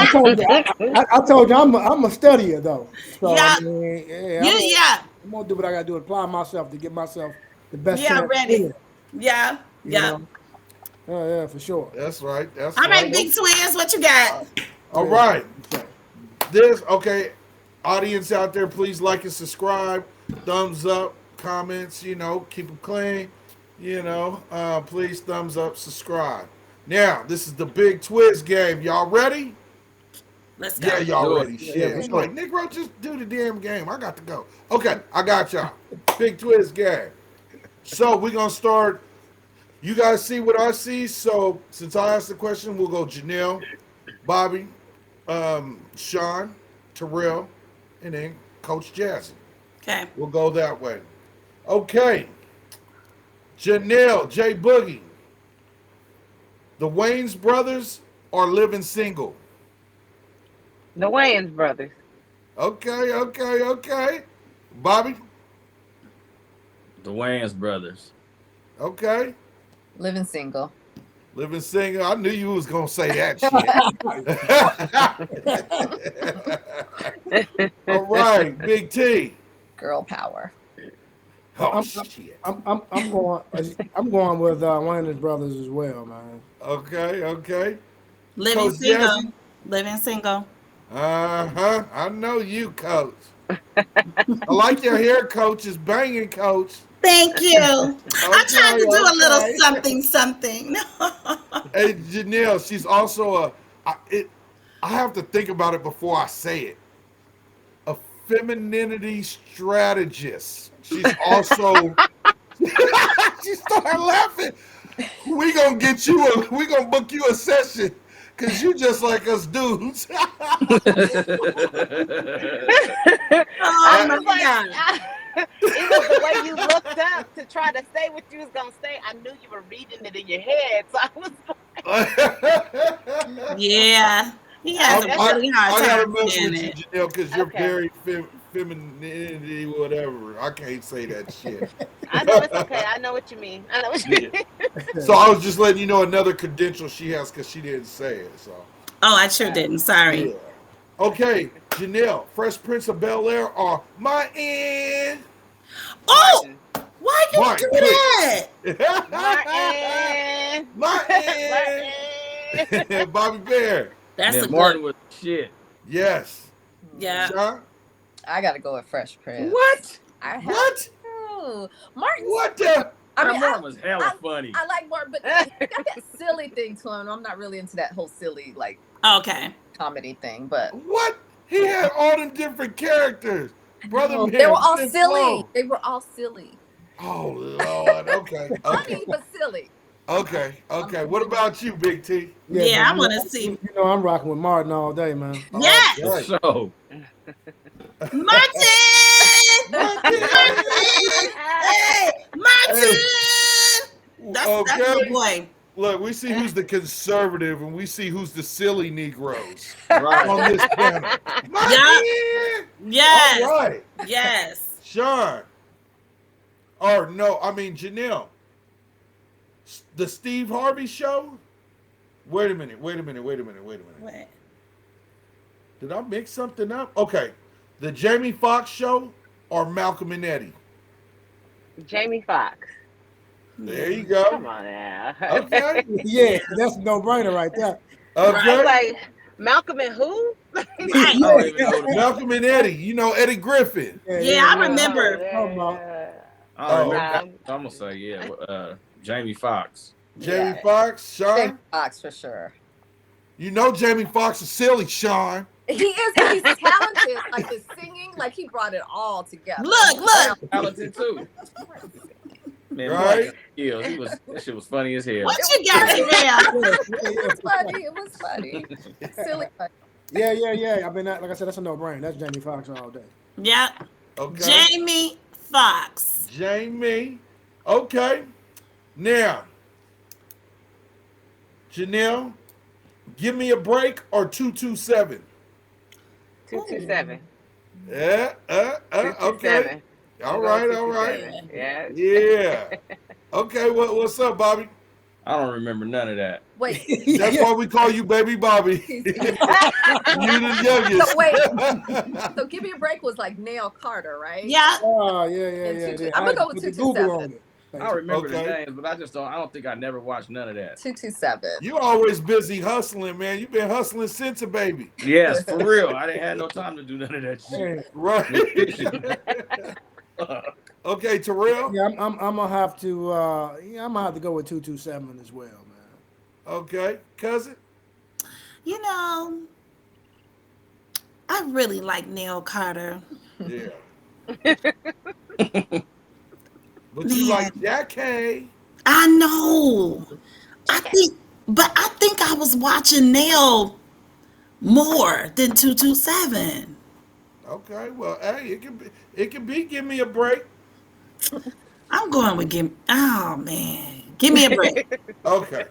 Speaker 5: told you I'm a studier though. So
Speaker 4: Yeah.
Speaker 5: I mean, I'm gonna do what I gotta do, apply myself to get myself the best.
Speaker 4: Yeah,
Speaker 5: chance
Speaker 4: ready.
Speaker 5: to
Speaker 4: Yeah.
Speaker 5: Yeah, for sure.
Speaker 3: That's right. That's
Speaker 4: All
Speaker 3: right.
Speaker 4: right, Big Twizz, what you got?
Speaker 3: All right. Audience out there, please like and subscribe. Thumbs up, comments, keep them clean. Please thumbs up, subscribe. Now, this is the Big Twizz game. Y'all ready?
Speaker 4: Let's go.
Speaker 3: Yeah, y'all
Speaker 8: Do it.
Speaker 3: ready. Shit. It's like, Negro, just do the damn game. I got to go. Okay, I got y'all. Big Twizz game. So we're going to start. You guys see what I see. So since I asked the question, we'll go Janelle, Bobby, Sean, Terrell, and then Coach Jazzy.
Speaker 4: Okay.
Speaker 3: We'll go that way. Okay. Janelle, J Boogie. The Wayans brothers are living single.
Speaker 7: The Wayans brothers.
Speaker 3: Okay. Bobby?
Speaker 8: The Wayans brothers.
Speaker 3: Okay.
Speaker 6: Living single.
Speaker 3: Living single. I knew you was going to say that shit. All right. Big T.
Speaker 6: Girl power.
Speaker 3: Oh, shit.
Speaker 5: I'm going with one of his brothers as well, man.
Speaker 3: Okay.
Speaker 4: Living
Speaker 3: Coach
Speaker 4: single.
Speaker 3: Jazzy?
Speaker 4: Living single.
Speaker 3: Uh-huh. I know you, Coach. I like your hair, Coach. It's banging, Coach.
Speaker 4: Thank you. I tried to do a little
Speaker 3: Okay.
Speaker 4: something.
Speaker 3: Hey, Janelle, she's also I have to think about it before I say it. A femininity strategist. She's also. She started laughing. We gonna book you a session because you just like us dudes.
Speaker 4: Oh
Speaker 7: I
Speaker 4: my
Speaker 7: was like,
Speaker 4: God.
Speaker 7: it was the way you looked up to try to say what you was gonna say. I knew you were reading it in your head, so I was like,
Speaker 4: Yeah. He has a really
Speaker 3: I
Speaker 4: hard
Speaker 3: gotta
Speaker 4: time
Speaker 3: mess with
Speaker 4: saying
Speaker 3: you,
Speaker 4: it.
Speaker 3: Janelle, because you're
Speaker 7: Okay.
Speaker 3: very femininity, whatever. I can't say that shit.
Speaker 7: I know it's okay. I know what you mean.
Speaker 3: So I was just letting you know another credential she has because she didn't say it. So
Speaker 4: Oh, I sure didn't. Sorry.
Speaker 3: yeah. Okay, Janelle, Fresh Prince of Bel-Air or my end.
Speaker 4: Oh, why you
Speaker 3: Martin,
Speaker 4: do that?
Speaker 7: Martin.
Speaker 3: Martin. Bobby Bear.
Speaker 4: That's
Speaker 8: Yeah,
Speaker 4: a
Speaker 8: Martin
Speaker 4: good.
Speaker 8: was shit.
Speaker 3: Yes.
Speaker 4: Yeah.
Speaker 3: Sean?
Speaker 6: I gotta go with Fresh Prince.
Speaker 8: What?
Speaker 6: I have
Speaker 3: What?
Speaker 6: to. Martin.
Speaker 3: What the?
Speaker 6: I mean,
Speaker 8: Martin was hella funny.
Speaker 6: I like Martin, but he got that silly thing to him. I'm not really into that whole silly like
Speaker 4: Okay.
Speaker 6: comedy thing, but
Speaker 3: What? He had all them different characters. Brother man,
Speaker 6: They were all
Speaker 3: Fifth
Speaker 6: silly.
Speaker 3: Flow.
Speaker 6: They were all silly.
Speaker 3: Oh Lord. Okay. Okay.
Speaker 6: Funny, but silly.
Speaker 3: Okay. Okay. What about you, Big T?
Speaker 4: Yeah,
Speaker 5: man,
Speaker 4: I want to see.
Speaker 5: You know, I'm rocking with Martin all day, man.
Speaker 4: Yes,
Speaker 8: For
Speaker 3: Okay.
Speaker 8: sure.
Speaker 4: Martin. Hey, Martin. That's
Speaker 3: Okay.
Speaker 4: the boy.
Speaker 3: Look, we see who's the conservative and we see who's the silly Negroes
Speaker 8: Right.
Speaker 3: on this panel.
Speaker 4: Yup.
Speaker 3: Martin!
Speaker 4: Yes.
Speaker 3: All right.
Speaker 4: Yes.
Speaker 3: Sean. Or no, I mean Janelle. The Steve Harvey show? Wait a minute.
Speaker 4: What?
Speaker 3: Did I mix something up? Okay. The Jamie Foxx show or Malcolm and Eddie?
Speaker 7: Jamie Foxx.
Speaker 3: There you
Speaker 7: Come
Speaker 3: go.
Speaker 7: on now.
Speaker 3: Okay.
Speaker 5: Yeah, that's a no-brainer right there.
Speaker 7: I was
Speaker 3: Okay.
Speaker 7: like, Malcolm and who?
Speaker 4: Right.
Speaker 8: I don't even know.
Speaker 3: Malcolm and Eddie. You know Eddie Griffin.
Speaker 4: Yeah, I remember.
Speaker 8: I don't remember.
Speaker 7: Yeah.
Speaker 8: So I'm gonna say Jamie Foxx.
Speaker 3: Jamie Foxx, Sean.
Speaker 6: Jamie Foxx for sure.
Speaker 3: You know Jamie Foxx is silly, Sean.
Speaker 6: He is. He's talented. Like his singing, like he brought it all together.
Speaker 4: Look.
Speaker 8: Talented too. Man,
Speaker 3: Right?
Speaker 8: Yeah, that shit was funny as hell.
Speaker 4: What you got there?
Speaker 6: It was funny. It was funny. Silly. Funny.
Speaker 5: Yeah. I mean, like I said, that's a no-brainer. That's Jamie Foxx all day.
Speaker 4: Yep.
Speaker 3: Okay.
Speaker 4: Jamie Foxx.
Speaker 3: Jamie. Okay. Now, Janelle, give me a break or 227.
Speaker 7: 227.
Speaker 3: Yeah. Okay.
Speaker 7: 227.
Speaker 3: All right.
Speaker 7: Yeah.
Speaker 3: Yeah. Okay. What's up, Bobby?
Speaker 8: I don't remember none of that.
Speaker 6: Wait.
Speaker 3: That's why we call you Baby Bobby. You the youngest.
Speaker 6: So wait. So give me a break was like Nail Carter, right?
Speaker 4: Yeah.
Speaker 5: Oh, yeah.
Speaker 6: I'm gonna go with
Speaker 5: Put the
Speaker 6: 227.
Speaker 5: Google on it.
Speaker 8: I remember the
Speaker 3: Okay.
Speaker 8: names, but I don't think I never watched none of that.
Speaker 6: 227.
Speaker 3: You always busy hustling, man. You've been hustling since a baby.
Speaker 8: Yes, for real. I didn't have no time to do none of that shit.
Speaker 3: Right. Okay, Terrell.
Speaker 5: Yeah, I'm gonna have to. I'm gonna have to go with 227 as well, man.
Speaker 3: Okay, cousin.
Speaker 4: You know, I really like Neil Carter.
Speaker 3: Yeah. But you like Jackie.
Speaker 4: I know. I think I was watching Neil more than 227.
Speaker 3: Okay, well, hey, it can be. Give me a break.
Speaker 4: I'm going with give me a break.
Speaker 3: Okay.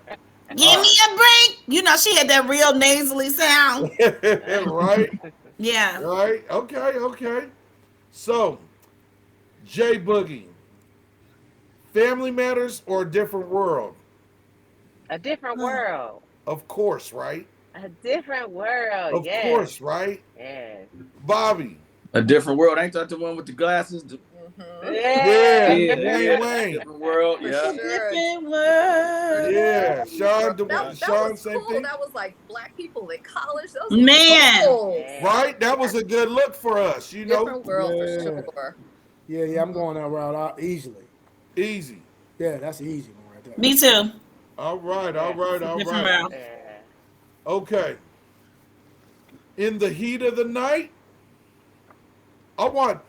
Speaker 4: Give me a break. You know, she had that real nasally sound.
Speaker 3: Right.
Speaker 4: Yeah.
Speaker 3: Right. Okay. So, J Boogie, Family Matters or a Different World?
Speaker 7: A different world.
Speaker 3: Of course, right?
Speaker 7: A different world.
Speaker 3: Of
Speaker 7: Yes.
Speaker 3: course, right?
Speaker 7: Yes.
Speaker 3: Bobby.
Speaker 8: A Different World. Ain't that the one with the glasses?
Speaker 3: Yeah.
Speaker 8: Yeah.
Speaker 3: Wayne.
Speaker 8: Different World.
Speaker 6: For
Speaker 8: Yeah.
Speaker 6: sure.
Speaker 4: Different world.
Speaker 3: Yeah. Sean,
Speaker 6: That
Speaker 3: Sean,
Speaker 6: was
Speaker 3: same
Speaker 6: cool.
Speaker 3: thing.
Speaker 6: That was like black people in college. That was
Speaker 4: Man.
Speaker 6: cool.
Speaker 3: Right? That was a good look for us, you know?
Speaker 6: Different world
Speaker 5: Yeah.
Speaker 6: for sure.
Speaker 5: Yeah. I'm going that route easily.
Speaker 3: Easy.
Speaker 5: Yeah, that's an easy one right there.
Speaker 4: Me too.
Speaker 3: All right.
Speaker 4: Different world.
Speaker 7: Yeah.
Speaker 3: Okay. In the heat of the night, I want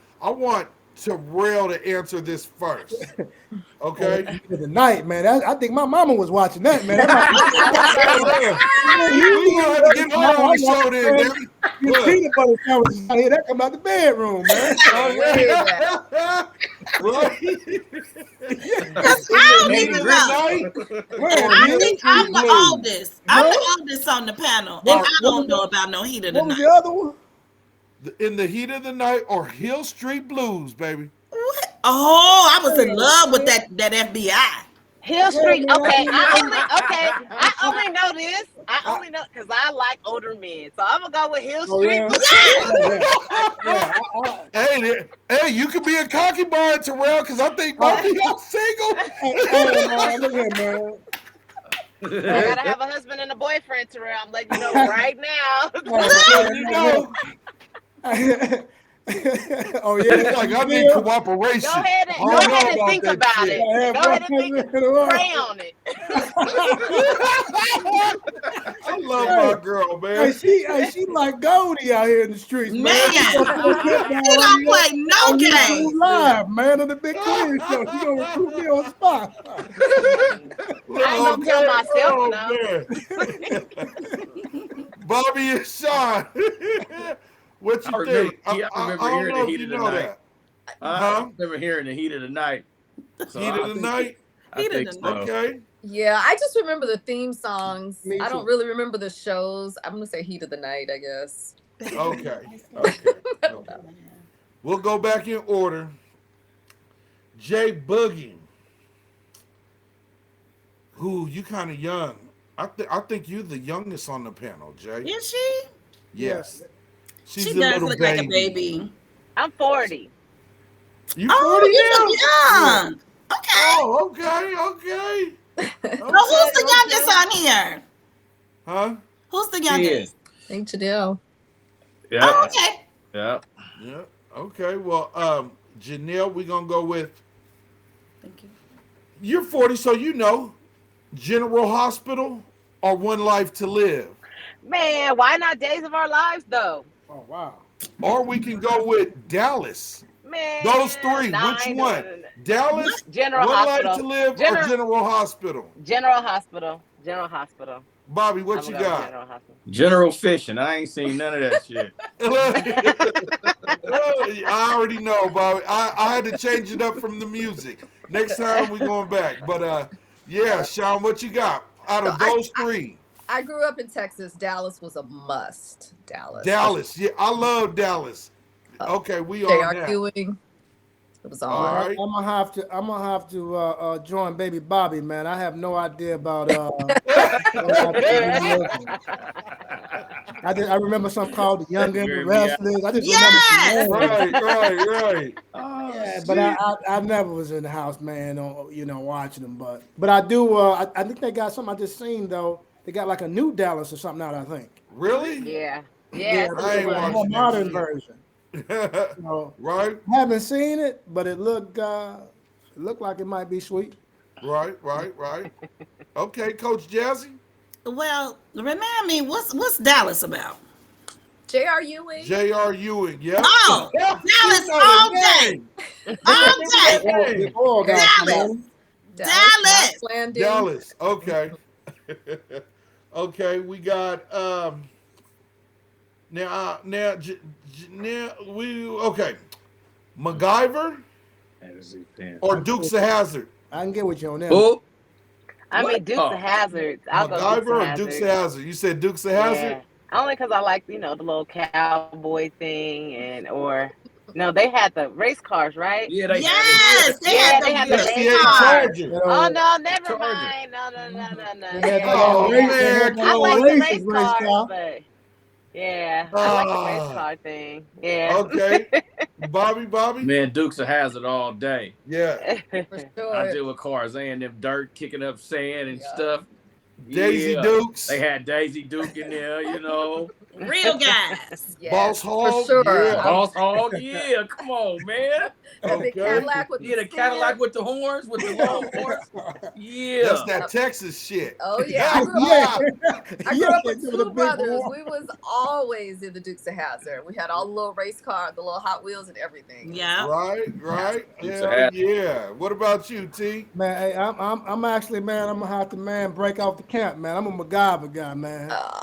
Speaker 3: Terrell to answer this first. Okay.
Speaker 5: The night, man. I think my mama was watching that, man.
Speaker 3: We gonna have to get her on the show then, damn it.
Speaker 5: You peanut butter sandwiches out here, that come out the bedroom, man.
Speaker 3: Right?
Speaker 4: I don't even know. I think I'm the oldest. I'm the oldest on the panel, and I don't know about no heat of the
Speaker 5: What was
Speaker 4: night.
Speaker 5: the other one?
Speaker 3: In the heat of the night or Hill Street Blues, baby.
Speaker 4: What? Oh, I was in love with that FBI.
Speaker 7: Hill Street.
Speaker 5: man,
Speaker 7: Okay,
Speaker 5: I
Speaker 7: I only know this. I only know because I like older men, so I'm gonna go with Hill
Speaker 5: Oh,
Speaker 7: Street.
Speaker 5: yeah.
Speaker 3: Hey, you could be a cocky boy, Terrell, because I think both of y'all single.
Speaker 5: Hey, man, look here, man.
Speaker 7: I gotta have a husband and a boyfriend, Terrell. I'm letting you know right now.
Speaker 3: You know,
Speaker 5: Oh yeah,
Speaker 3: it's like I need cooperation.
Speaker 7: Go ahead and
Speaker 3: I don't know
Speaker 7: think
Speaker 3: that
Speaker 7: about
Speaker 3: shit.
Speaker 7: it. Go ahead and think, pray on it.
Speaker 3: I love my girl, man.
Speaker 5: She like Goldie out here in the streets, man.
Speaker 4: Man,
Speaker 5: She gonna put a clip down
Speaker 4: he don't play no
Speaker 5: on
Speaker 4: game.
Speaker 5: YouTube Live, man, on the Big Twizz show. She gonna recruit me on the spot.
Speaker 7: I ain't gonna tell myself
Speaker 3: Oh,
Speaker 7: no.
Speaker 3: man. Bobby and Sean. What you
Speaker 8: I remember,
Speaker 3: think?
Speaker 8: I remember hearing the heat of the night. I remember hearing the heat of the night. So
Speaker 3: Heat of the night?
Speaker 8: I think so.
Speaker 3: Okay.
Speaker 6: Yeah, I just remember the theme songs.
Speaker 5: Me
Speaker 6: I don't
Speaker 5: too.
Speaker 6: really remember the shows. I'm gonna say Heat of the Night, I guess.
Speaker 3: Okay. We'll go back in order. Jay Boogie. Who, you kind of young. I think you're the youngest on the panel, Jay.
Speaker 4: Is she?
Speaker 3: Yes. She's
Speaker 4: She
Speaker 3: the
Speaker 4: does
Speaker 3: little
Speaker 4: look
Speaker 3: baby.
Speaker 4: like a baby.
Speaker 7: I'm 40.
Speaker 3: You 40
Speaker 4: Oh, you
Speaker 3: now?
Speaker 4: look young. Okay.
Speaker 3: Oh, okay.
Speaker 4: So who's the youngest on here?
Speaker 3: Huh?
Speaker 4: Who's the
Speaker 8: She
Speaker 4: youngest?
Speaker 8: is.
Speaker 6: Thank Jadelle.
Speaker 8: Yeah.
Speaker 4: Oh, okay.
Speaker 8: Yeah.
Speaker 3: Yeah. Okay. Well, Janelle, we're gonna go with.
Speaker 4: Thank you.
Speaker 3: You're 40, so you know, General Hospital or One Life to Live,
Speaker 7: Man, why not Days of Our Lives though?
Speaker 5: Oh wow.
Speaker 3: or we can go with Dallas.
Speaker 7: Man,
Speaker 3: Those three. Which one? Dallas,
Speaker 7: General
Speaker 3: One
Speaker 7: Hospital.
Speaker 3: Life to Live, or
Speaker 7: General-
Speaker 3: General Hospital?
Speaker 7: General Hospital. General Hospital.
Speaker 3: Bobby, what
Speaker 7: I'm
Speaker 3: you
Speaker 7: gonna go with
Speaker 3: got?
Speaker 7: General Hospital.
Speaker 8: General Fishing. I ain't seen none of that shit.
Speaker 3: I already know, Bobby. I had to change it up from the music. Next time we going back. But yeah, Sean, what you got out of those three?
Speaker 6: I grew up in Texas. Dallas was a must. Dallas.
Speaker 3: Dallas. Yeah, I love Dallas. Okay, we on
Speaker 6: J.R.
Speaker 3: that.
Speaker 6: Ewing. It was
Speaker 3: All
Speaker 6: on.
Speaker 3: right.
Speaker 5: I'm gonna have to join Baby Bobby, man. I have no idea about I remember something called the Young and the Restless. I just
Speaker 4: Yes!
Speaker 5: remember some names.
Speaker 3: Right.
Speaker 8: Oh,
Speaker 5: Yeah, but I never was in the house, man, watching them. But I do. I think they got something I just seen though. They got like a new Dallas or something out. I think.
Speaker 3: Really?
Speaker 7: Yeah. Yeah.
Speaker 3: I ain't
Speaker 5: a
Speaker 3: watching
Speaker 5: more
Speaker 3: that
Speaker 5: modern
Speaker 3: shit.
Speaker 5: version. So,
Speaker 3: Right.
Speaker 5: haven't seen it, but it looked like it might be sweet.
Speaker 3: Right. Okay, Coach Jazzy.
Speaker 4: Well, remind me, what's Dallas about?
Speaker 6: J.R. Ewing.
Speaker 3: J.R. Ewing. Yep.
Speaker 4: Oh, Dallas all day. All day.
Speaker 5: The oil guy,
Speaker 4: Dallas.
Speaker 5: man.
Speaker 4: Dallas.
Speaker 6: Knots Landing.
Speaker 3: Dallas. Okay. Okay, we got now we okay. MacGyver or Dukes of Hazzard?
Speaker 5: I can get with you on that.
Speaker 8: Who?
Speaker 7: I mean, Dukes of Hazzard. I'll go Dukes
Speaker 3: MacGyver
Speaker 7: of
Speaker 3: or
Speaker 7: Hazzard.
Speaker 3: Dukes of Hazzard? You said Dukes of Hazzard?
Speaker 7: Yeah. Only because I like, the little cowboy thing no, they had the race cars, right?
Speaker 8: Yeah, they
Speaker 4: Yes, they
Speaker 7: Yeah,
Speaker 4: had
Speaker 7: they had
Speaker 4: the
Speaker 7: the
Speaker 4: race
Speaker 3: Yeah,
Speaker 7: race
Speaker 4: car.
Speaker 3: Charger.
Speaker 7: Oh, no, never
Speaker 8: Charger.
Speaker 7: mind. No.
Speaker 5: They had the
Speaker 3: Oh,
Speaker 5: little race-
Speaker 3: man,
Speaker 5: they had the
Speaker 7: I
Speaker 5: little
Speaker 7: like the
Speaker 5: races
Speaker 7: race
Speaker 5: race
Speaker 7: cars,
Speaker 5: car.
Speaker 7: but yeah, I like the race
Speaker 3: Ah.
Speaker 7: car thing. Yeah.
Speaker 3: Okay. Bobby?
Speaker 8: Man, Dukes of Hazzard all day.
Speaker 3: Yeah.
Speaker 6: For
Speaker 8: I
Speaker 6: sure.
Speaker 8: deal with cars. They in them dirt, kicking up sand and
Speaker 6: Yeah.
Speaker 8: stuff.
Speaker 3: Daisy
Speaker 8: Yeah.
Speaker 3: Dukes.
Speaker 8: They had Daisy Duke in there,
Speaker 4: Real guys.
Speaker 6: Yes,
Speaker 3: Boss Hog.
Speaker 6: For sure.
Speaker 3: Yeah.
Speaker 8: Boss Hog, yeah, come on, man.
Speaker 6: That big
Speaker 3: Okay.
Speaker 6: Cadillac with
Speaker 8: Yeah, the
Speaker 6: stand.
Speaker 8: Cadillac with the horns, with the long horns. Yeah.
Speaker 3: That's that Texas shit.
Speaker 6: Oh yeah. I grew
Speaker 5: Yeah.
Speaker 6: up with two brothers. We was always in the Dukes of Hazzard. We had all the little race cars, the little Hot Wheels and everything.
Speaker 4: Yeah.
Speaker 3: Right.
Speaker 8: Dukes of
Speaker 3: Yeah,
Speaker 8: Hazzard.
Speaker 3: yeah. What about you, T?
Speaker 5: Man, hey, I'm actually, man, I'm gonna have to, man, break off the camp, man. I'm a MacGyver guy, man.
Speaker 8: How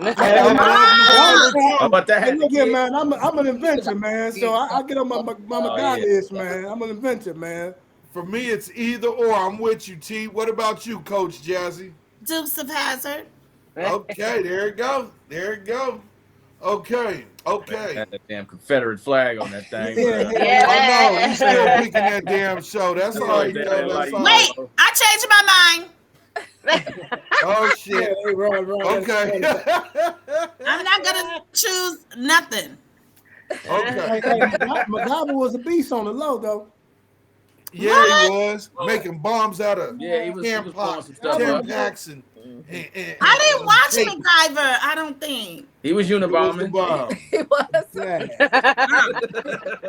Speaker 8: about that?
Speaker 5: Hey, look here, man. I'm an inventor, man. So I get on my MacGyver list, man. I'm an inventor, man.
Speaker 3: For me, it's either or. I'm with you, T. What about you, Coach Jazzy?
Speaker 4: Dukes of Hazzard.
Speaker 3: Okay, there it go. Okay.
Speaker 8: Had that damn Confederate flag on that thing.
Speaker 5: Yeah,
Speaker 8: bro.
Speaker 5: yeah.
Speaker 3: I know. You still picking that damn show. That's all right, though. That's all right.
Speaker 4: Wait, I changed my mind.
Speaker 3: Oh,
Speaker 5: Yeah,
Speaker 3: shit.
Speaker 5: hey, right.
Speaker 3: Okay.
Speaker 4: I'm not gonna choose nothing.
Speaker 3: Okay.
Speaker 5: Hey, MacGyver was a beast on the low, though.
Speaker 3: Yeah, he was making bombs out of
Speaker 8: Yeah, he was
Speaker 3: Ham
Speaker 8: blowing
Speaker 3: pop,
Speaker 8: some stuff
Speaker 3: Tim
Speaker 8: up.
Speaker 3: Jackson.
Speaker 4: I didn't watch
Speaker 3: tape.
Speaker 4: MacGyver. I don't think.
Speaker 8: He was
Speaker 3: He was the
Speaker 8: Unabomber.
Speaker 3: bomb.
Speaker 6: It was.
Speaker 5: Yeah.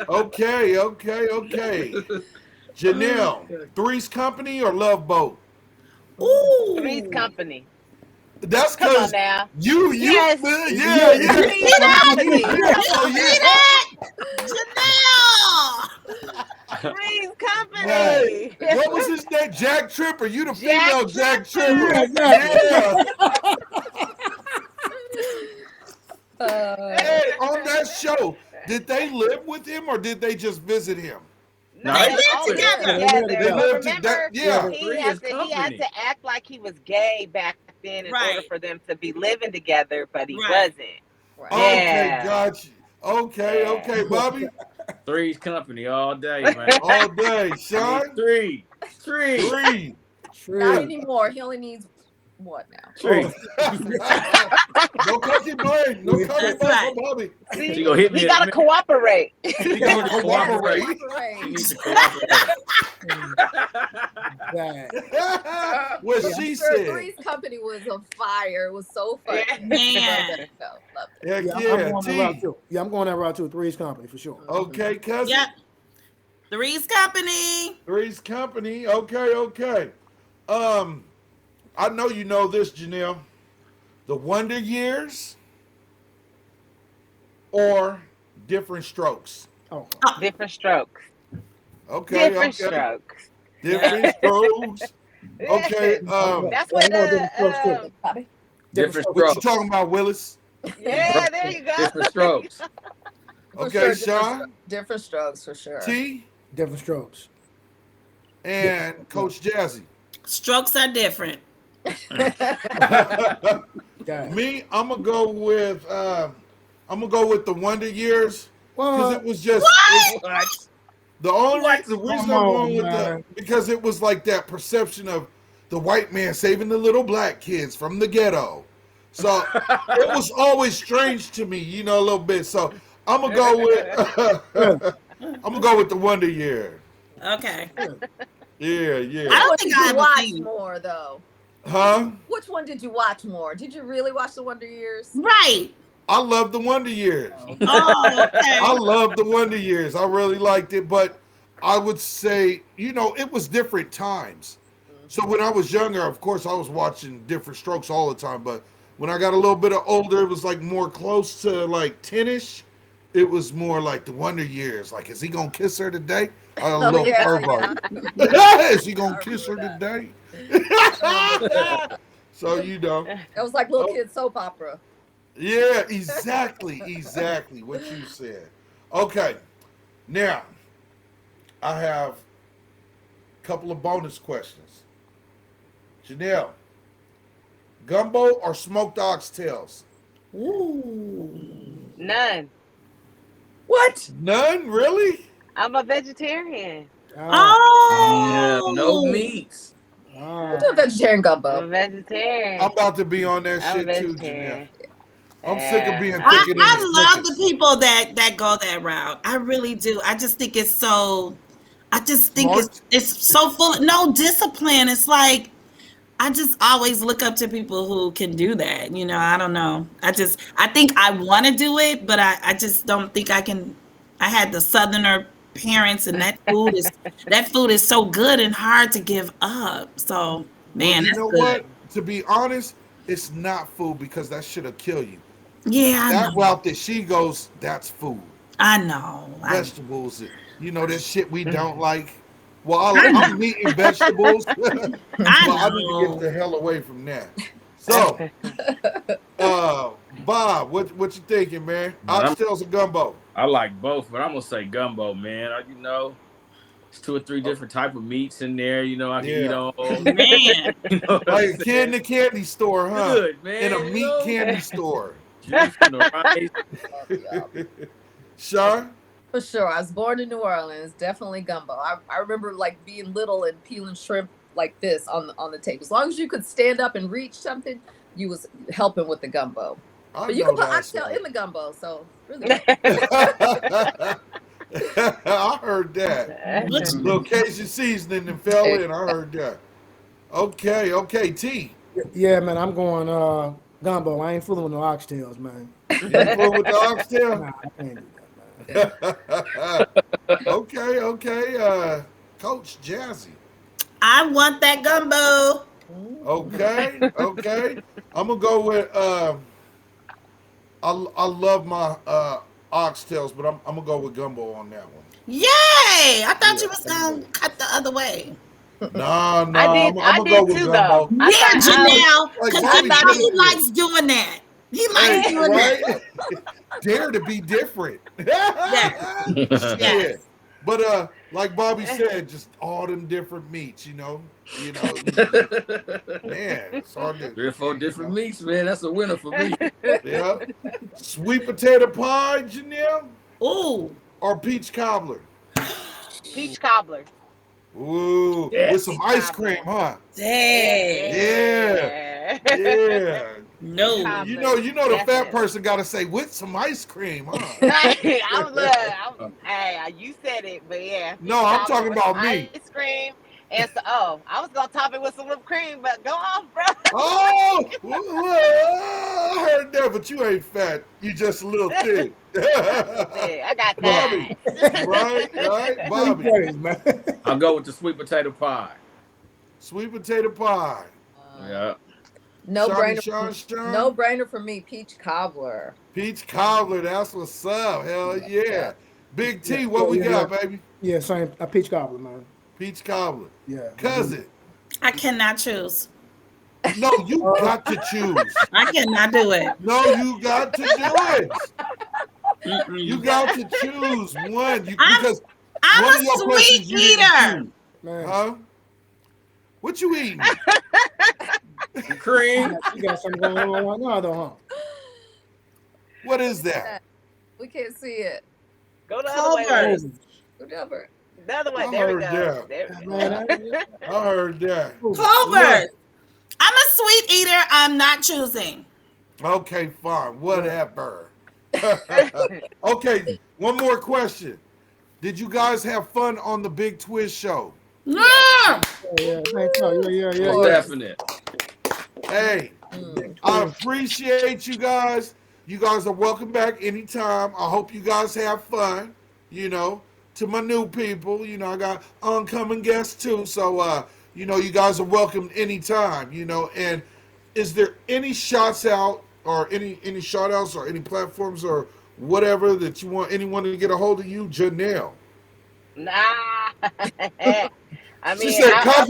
Speaker 3: Okay. Janelle, Three's Company or Love Boat?
Speaker 7: Three's
Speaker 4: Ooh.
Speaker 7: Company.
Speaker 3: That's
Speaker 7: Come on
Speaker 3: because
Speaker 7: now.
Speaker 3: you,
Speaker 7: Yes.
Speaker 3: yeah.
Speaker 7: Three's Company.
Speaker 3: Oh,
Speaker 7: Three's
Speaker 3: Hey,
Speaker 7: Company.
Speaker 3: what was his name? Jack Tripper. You the
Speaker 7: Jack
Speaker 3: female Jack
Speaker 7: Tripper.
Speaker 3: Tripper. Yeah. Hey, on that show, did they live with him or did they just visit him?
Speaker 7: No,
Speaker 8: They
Speaker 7: they
Speaker 8: live
Speaker 7: all
Speaker 4: together.
Speaker 7: lived
Speaker 3: They
Speaker 7: together. But
Speaker 3: lived
Speaker 7: remember,
Speaker 3: yeah.
Speaker 7: he had to act like he was gay back then in order
Speaker 4: Right.
Speaker 7: for them to be living together, but he
Speaker 4: Right.
Speaker 7: wasn't.
Speaker 6: Right.
Speaker 3: Okay,
Speaker 7: Yeah.
Speaker 3: got you. Okay, Bobby.
Speaker 8: Three's Company all day, man.
Speaker 3: All day. Sean?
Speaker 8: Three.
Speaker 3: Three.
Speaker 6: Not anymore. He only needs what now?
Speaker 8: Tree.
Speaker 3: No cookie blame. No cookie
Speaker 4: That's
Speaker 3: blame
Speaker 4: right.
Speaker 3: for Bobby.
Speaker 7: See,
Speaker 8: She gonna hit me
Speaker 7: he
Speaker 8: in a
Speaker 7: gotta
Speaker 8: minute.
Speaker 7: cooperate.
Speaker 3: He gotta cooperate.
Speaker 8: She needs to cooperate.
Speaker 3: What
Speaker 6: I'm
Speaker 3: she
Speaker 6: sure
Speaker 3: said.
Speaker 6: Three's Company was on fire. It was so funny.
Speaker 4: Man.
Speaker 6: Loved it. Loved it.
Speaker 3: Heck
Speaker 5: Yeah,
Speaker 3: yeah,
Speaker 5: I'm going that route
Speaker 3: T.
Speaker 5: too. Yeah, I'm going that route too. Three's Company for sure.
Speaker 3: Okay, cousin.
Speaker 4: Yep. Three's Company.
Speaker 3: Three's Company. Okay. I know you know this, Janelle. The Wonder Years or Different Strokes?
Speaker 5: Oh,
Speaker 7: Different strokes.
Speaker 3: Okay.
Speaker 7: Different strokes.
Speaker 3: Different Strokes. Okay.
Speaker 7: That's
Speaker 5: yeah,
Speaker 7: what
Speaker 5: I'm going different strokes too.
Speaker 6: Bobby?
Speaker 8: Different
Speaker 3: What you
Speaker 8: strokes.
Speaker 3: talking about, Willis?
Speaker 7: Yeah, there you go.
Speaker 8: Different strokes.
Speaker 6: For
Speaker 3: Okay,
Speaker 6: sure,
Speaker 3: Sean,
Speaker 6: different strokes for sure.
Speaker 3: T,
Speaker 5: Different strokes.
Speaker 3: and Coach Jazzy.
Speaker 4: Strokes are different.
Speaker 5: Yeah.
Speaker 3: Me, I'm gonna go with the Wonder Years because
Speaker 5: Well,
Speaker 3: it was just
Speaker 8: What?
Speaker 3: the reason
Speaker 5: Come
Speaker 3: I'm
Speaker 5: on,
Speaker 3: going with
Speaker 5: man.
Speaker 3: because it was like that perception of the white man saving the little black kids from the ghetto. So it was always strange to me, a little bit. So I'm gonna go with the Wonder Year.
Speaker 4: Okay.
Speaker 3: Yeah.
Speaker 4: I don't
Speaker 6: What
Speaker 4: think
Speaker 6: did
Speaker 4: I
Speaker 6: you
Speaker 4: ever
Speaker 6: watch
Speaker 4: seen it.
Speaker 6: more though?
Speaker 3: Huh?
Speaker 6: Which one did you watch more? Did you really watch the Wonder Years?
Speaker 4: Right.
Speaker 3: I love the Wonder Years.
Speaker 4: Oh, okay.
Speaker 3: I love the Wonder Years. I really liked it, but I would say, it was different times. So when I was younger, of course, I was watching Different Strokes all the time. But when I got a little bit older, it was like more close to like 10-ish. It was more like the Wonder Years. Like, is he gonna kiss her today? A little
Speaker 6: yeah,
Speaker 3: pervert. Is he gonna
Speaker 6: I
Speaker 3: kiss her
Speaker 6: remember
Speaker 3: today? So
Speaker 6: It was like little kid soap opera.
Speaker 3: Yeah, exactly what you said. Okay, now I have a couple of bonus questions. Janelle, gumbo or smoked oxtails?
Speaker 4: Ooh.
Speaker 7: None.
Speaker 6: What?
Speaker 3: None, really?
Speaker 7: I'm a vegetarian.
Speaker 8: Yeah,
Speaker 4: Oh.
Speaker 8: no meats.
Speaker 6: We'll do a vegetarian
Speaker 7: I'm a
Speaker 6: gumbo.
Speaker 7: vegetarian.
Speaker 3: I'm about to be on that
Speaker 7: I'm a
Speaker 3: shit too, Janelle.
Speaker 7: vegetarian.
Speaker 3: I'm sick of being
Speaker 7: Yeah.
Speaker 3: thicker than the
Speaker 4: I love the
Speaker 3: Snickers.
Speaker 4: people that go that route. I really do. I just think it's so. I just think
Speaker 3: Smart.
Speaker 4: it's so full of no discipline. It's like I just always look up to people who can do that. I don't know. I think I want to do it, but I just don't think I can. I had the Southerner parents, and that food is so good and hard to give up. So man,
Speaker 3: Well, you
Speaker 4: that's
Speaker 3: know
Speaker 4: good.
Speaker 3: what? To be honest, it's not food because that shit'll kill you.
Speaker 4: Yeah, I
Speaker 3: That
Speaker 4: know.
Speaker 3: route that she goes, that's food.
Speaker 4: I know.
Speaker 3: Vegetables, that shit we don't like. Well, I'm eating vegetables. Well, I need to get the hell away from that. So, Bob, what you thinking, man? Oxtails or gumbo?
Speaker 8: I like both, but I'm gonna say gumbo, man. It's 2 or 3 different type of meats in there. I can eat on.
Speaker 4: Man.
Speaker 3: Like a kid in the candy store, huh?
Speaker 8: Good, man.
Speaker 3: In a meat candy store.
Speaker 8: Juice and the rice.
Speaker 3: Sean?
Speaker 6: For sure. I was born in New Orleans. Definitely gumbo. I remember like being little and peeling shrimp like this on the table. As long as you could stand up and reach something, you was helping with the gumbo. But you can put oxtail in the gumbo, so really.
Speaker 3: I heard that. Little Cajun seasoning and fell in. I heard that. Okay, T.
Speaker 5: Yeah, man, I'm going gumbo. I ain't fooling with no oxtails, man.
Speaker 3: You fooling with the oxtail?
Speaker 5: Nah, I can't do that, man.
Speaker 3: Okay. Coach Jazzy.
Speaker 4: I want that gumbo.
Speaker 3: Okay, okay. I'm gonna go with I love my oxtails, but I'm gonna go with gumbo on that one.
Speaker 4: Yay! I thought
Speaker 3: Yeah,
Speaker 4: you was
Speaker 3: gumbo.
Speaker 4: gonna cut the other way.
Speaker 3: Nah,
Speaker 7: I
Speaker 3: nah.
Speaker 7: did.
Speaker 3: I'm
Speaker 7: I
Speaker 3: gonna go
Speaker 7: did
Speaker 3: with
Speaker 7: too, though.
Speaker 3: gumbo.
Speaker 7: I
Speaker 4: Yeah,
Speaker 7: thought I was.
Speaker 4: Janelle,
Speaker 3: Like
Speaker 4: because
Speaker 7: I
Speaker 4: you
Speaker 3: Bobby
Speaker 4: know
Speaker 7: thought
Speaker 3: said
Speaker 7: it.
Speaker 4: he
Speaker 3: it.
Speaker 4: likes doing that. He likes
Speaker 3: Hey,
Speaker 4: doing that.
Speaker 3: right? Dare to be different.
Speaker 4: Yes,
Speaker 3: Shit.
Speaker 4: yes.
Speaker 3: But like Bobby said, just all them different meats, you know. Man, it's hard to,
Speaker 8: 3 or 4 different meats, man. That's a winner for me.
Speaker 3: yeah. Sweet potato pie, Janelle,
Speaker 4: Ooh,
Speaker 3: or peach cobbler.
Speaker 7: Peach cobbler.
Speaker 3: Ooh, with some
Speaker 8: Yes.
Speaker 7: Peach
Speaker 3: ice cream,
Speaker 7: cobbler.
Speaker 3: huh?
Speaker 4: dang.
Speaker 3: Yeah,
Speaker 7: Yeah.
Speaker 3: yeah.
Speaker 7: Peach
Speaker 4: No.
Speaker 7: cobbler,
Speaker 3: The fat
Speaker 7: definitely.
Speaker 3: person got to say with some ice cream, huh?
Speaker 7: I was, hey, you said it, but yeah,
Speaker 3: No,
Speaker 7: peach
Speaker 3: I'm
Speaker 7: cobbler
Speaker 3: talking
Speaker 7: with some
Speaker 3: about me.
Speaker 7: ice cream and so. Oh, I was gonna top it with some whipped cream, but go off, bro.
Speaker 3: Oh, well, I heard that, but you ain't fat. You just a little thin.
Speaker 7: I got
Speaker 3: Bobby,
Speaker 7: thighs.
Speaker 3: right,
Speaker 5: Big
Speaker 3: Bobby.
Speaker 5: Twizz, man.
Speaker 8: I'll go with the sweet potato pie.
Speaker 3: Sweet potato pie.
Speaker 8: Yeah.
Speaker 6: No
Speaker 3: Shawty
Speaker 6: brainer.
Speaker 3: Sean.
Speaker 6: No brainer for me. Peach cobbler.
Speaker 3: Peach cobbler, that's what's up. Hell
Speaker 6: Yeah.
Speaker 3: yeah. Big
Speaker 5: Yeah,
Speaker 3: T, what we
Speaker 5: yeah,
Speaker 3: got, baby?
Speaker 5: yeah. Same. A peach cobbler, man.
Speaker 3: Peach cobbler.
Speaker 5: Yeah.
Speaker 3: Cousin.
Speaker 4: I cannot choose.
Speaker 3: No, you got to choose.
Speaker 4: I cannot do it.
Speaker 3: No, you got to do it. You
Speaker 4: Mm-mm.
Speaker 3: got to choose one.
Speaker 4: I'm
Speaker 3: Because
Speaker 4: I'm
Speaker 3: one
Speaker 4: a
Speaker 3: of your
Speaker 4: sweet
Speaker 3: questions you didn't
Speaker 4: eater.
Speaker 3: choose.
Speaker 5: Man,
Speaker 3: Huh? What you eating?
Speaker 8: Cream.
Speaker 5: you got something going on right now, though, huh?
Speaker 3: What is that?
Speaker 6: We can't see it.
Speaker 7: Go the other way.
Speaker 4: Culver's.
Speaker 6: Whatever.
Speaker 7: The other way.
Speaker 3: I
Speaker 7: There we
Speaker 3: heard
Speaker 7: go.
Speaker 3: that.
Speaker 7: There we go.
Speaker 5: Man,
Speaker 3: I heard that.
Speaker 4: Culver's. I'm a sweet eater. I'm not choosing.
Speaker 3: Okay, fine. Whatever. Okay, one more question. Did you guys have fun on the Big Twizz show?
Speaker 4: No.
Speaker 5: yeah, thanks. Yeah.
Speaker 8: Most definite.
Speaker 3: Hey, I appreciate you guys. You guys are welcome back anytime. I hope you guys have fun. To my new people, I got oncoming guests too. So, you guys are welcome anytime. And is there any shots out or any shout outs or any platforms or whatever that you want anyone to get a hold of you, Janelle?
Speaker 7: Nah. I
Speaker 3: She
Speaker 7: mean,
Speaker 3: said
Speaker 7: I won't.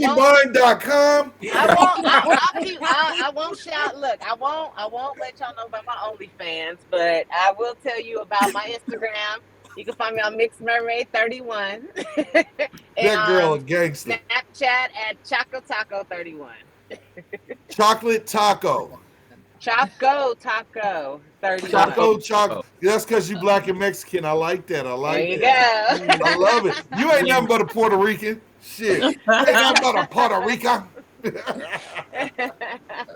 Speaker 3: coffeebind.com.
Speaker 7: I won't shout. Look, I won't let y'all know about my OnlyFans, but I will tell you about my Instagram. You can find me on Mixed Mermaid 31. And
Speaker 3: That girl a gangster.
Speaker 7: Snapchat at Choco Taco 31.
Speaker 3: Chocolate taco.
Speaker 7: Choco Taco 31.
Speaker 3: Choco. That's because you black and Mexican. I like that.
Speaker 7: There you
Speaker 3: that.
Speaker 7: go.
Speaker 3: I love it. You ain't nothing but a Puerto Rican. Shit. You ain't nothing but a Puerto Rican.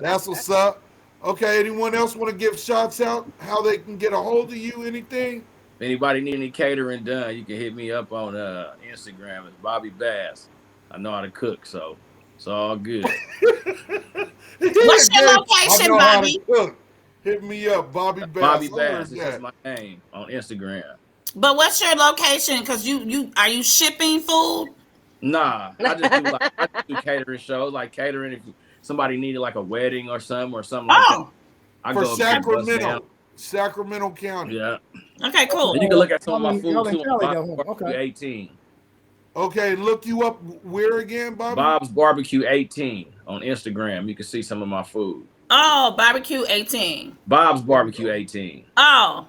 Speaker 3: That's what's up. Okay, anyone else want to give shots out? How they can get a hold of you? Anything?
Speaker 8: If anybody need any catering done, you can hit me up on Instagram. It's Bobby Bass. I know how to cook, so it's all good.
Speaker 4: What's your location, Bobby?
Speaker 3: Hit me up, Bobby Bass.
Speaker 8: Bobby Bass. It's just my name on Instagram.
Speaker 4: But what's your location? Because you are you shipping food?
Speaker 8: Nah, I just do catering shows, like catering if somebody needed like a wedding or something like that. I
Speaker 3: For
Speaker 8: go
Speaker 3: Sacramento County.
Speaker 8: Yeah.
Speaker 4: Okay, cool.
Speaker 8: And you can look at some of my food
Speaker 5: y'all in
Speaker 8: too.
Speaker 5: Cali,
Speaker 8: Bob's
Speaker 5: though.
Speaker 8: Barbecue
Speaker 5: Okay.
Speaker 8: 18.
Speaker 3: Okay, look you up where again, Bobby?
Speaker 8: Bob's Barbecue 18 on Instagram. You can see some of my food.
Speaker 4: Oh, barbecue 18.
Speaker 8: Bob's Barbecue 18.
Speaker 4: Oh.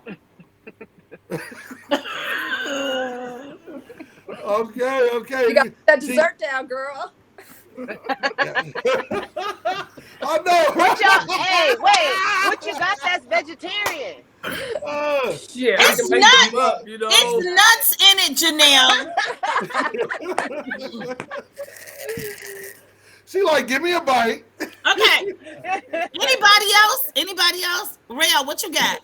Speaker 3: Okay.
Speaker 6: You got that dessert down, girl.
Speaker 3: I know.
Speaker 7: Hey, wait. What you got that's vegetarian?
Speaker 8: Shit, I
Speaker 4: It's
Speaker 8: can make
Speaker 4: nuts.
Speaker 8: them up, you know.
Speaker 4: It's nuts in it, Janelle.
Speaker 3: She like, give me a bite.
Speaker 4: Okay. Anybody else? Rail, what you got?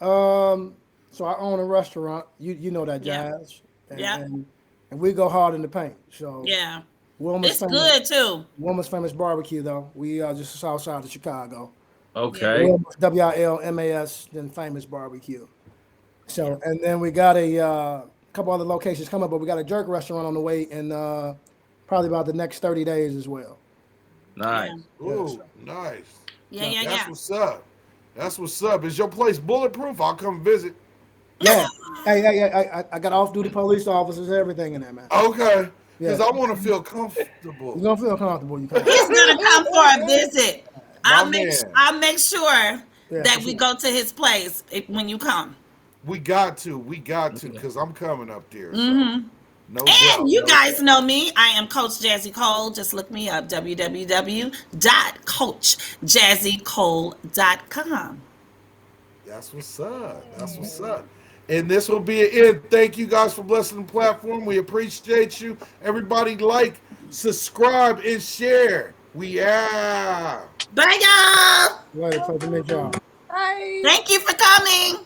Speaker 5: So I own a restaurant. You know that,
Speaker 4: Yeah.
Speaker 5: Jazz.
Speaker 4: Yeah.
Speaker 5: And we go hard in the paint. So
Speaker 4: Yeah.
Speaker 5: Wilma's
Speaker 4: It's
Speaker 5: famous,
Speaker 4: good too.
Speaker 5: Wilma's Famous Barbecue, though. We are just south side of Chicago.
Speaker 8: Okay.
Speaker 5: Wilma's, WILMAS, then Famous Barbecue. So, and then we got a couple other locations coming, but we got a jerk restaurant on the way in probably about the next 30 days as well.
Speaker 8: Nice.
Speaker 3: Ooh, nice.
Speaker 4: Yeah.
Speaker 3: That's what's up. That's what's up. Is your place bulletproof? I'll come visit.
Speaker 5: Yeah. Hey, I got off-duty police officers, everything in there, man.
Speaker 3: Okay. Because
Speaker 5: Yeah.
Speaker 3: I want to feel
Speaker 5: You're
Speaker 3: comfortable.
Speaker 5: gonna feel comfortable. You come.
Speaker 4: He's gonna come for a visit.
Speaker 3: My man.
Speaker 4: I'll make sure
Speaker 5: Yeah,
Speaker 4: that
Speaker 5: for
Speaker 4: we
Speaker 5: sure.
Speaker 4: go to his place when you come.
Speaker 3: We got to, because I'm coming up there. So. No doubt.
Speaker 4: And you
Speaker 3: no
Speaker 4: guys
Speaker 3: doubt.
Speaker 4: know me. I am Coach Jazzy Cole. Just look me up, www.coachjazzycole.com.
Speaker 3: That's what's up. That's what's up. And this will be it. Thank you guys for blessing the platform. We appreciate you. Everybody like, subscribe, and share. We out.
Speaker 4: Bye, y'all.
Speaker 5: Right, pleasure to meet y'all.
Speaker 6: Bye.
Speaker 4: Thank you for coming.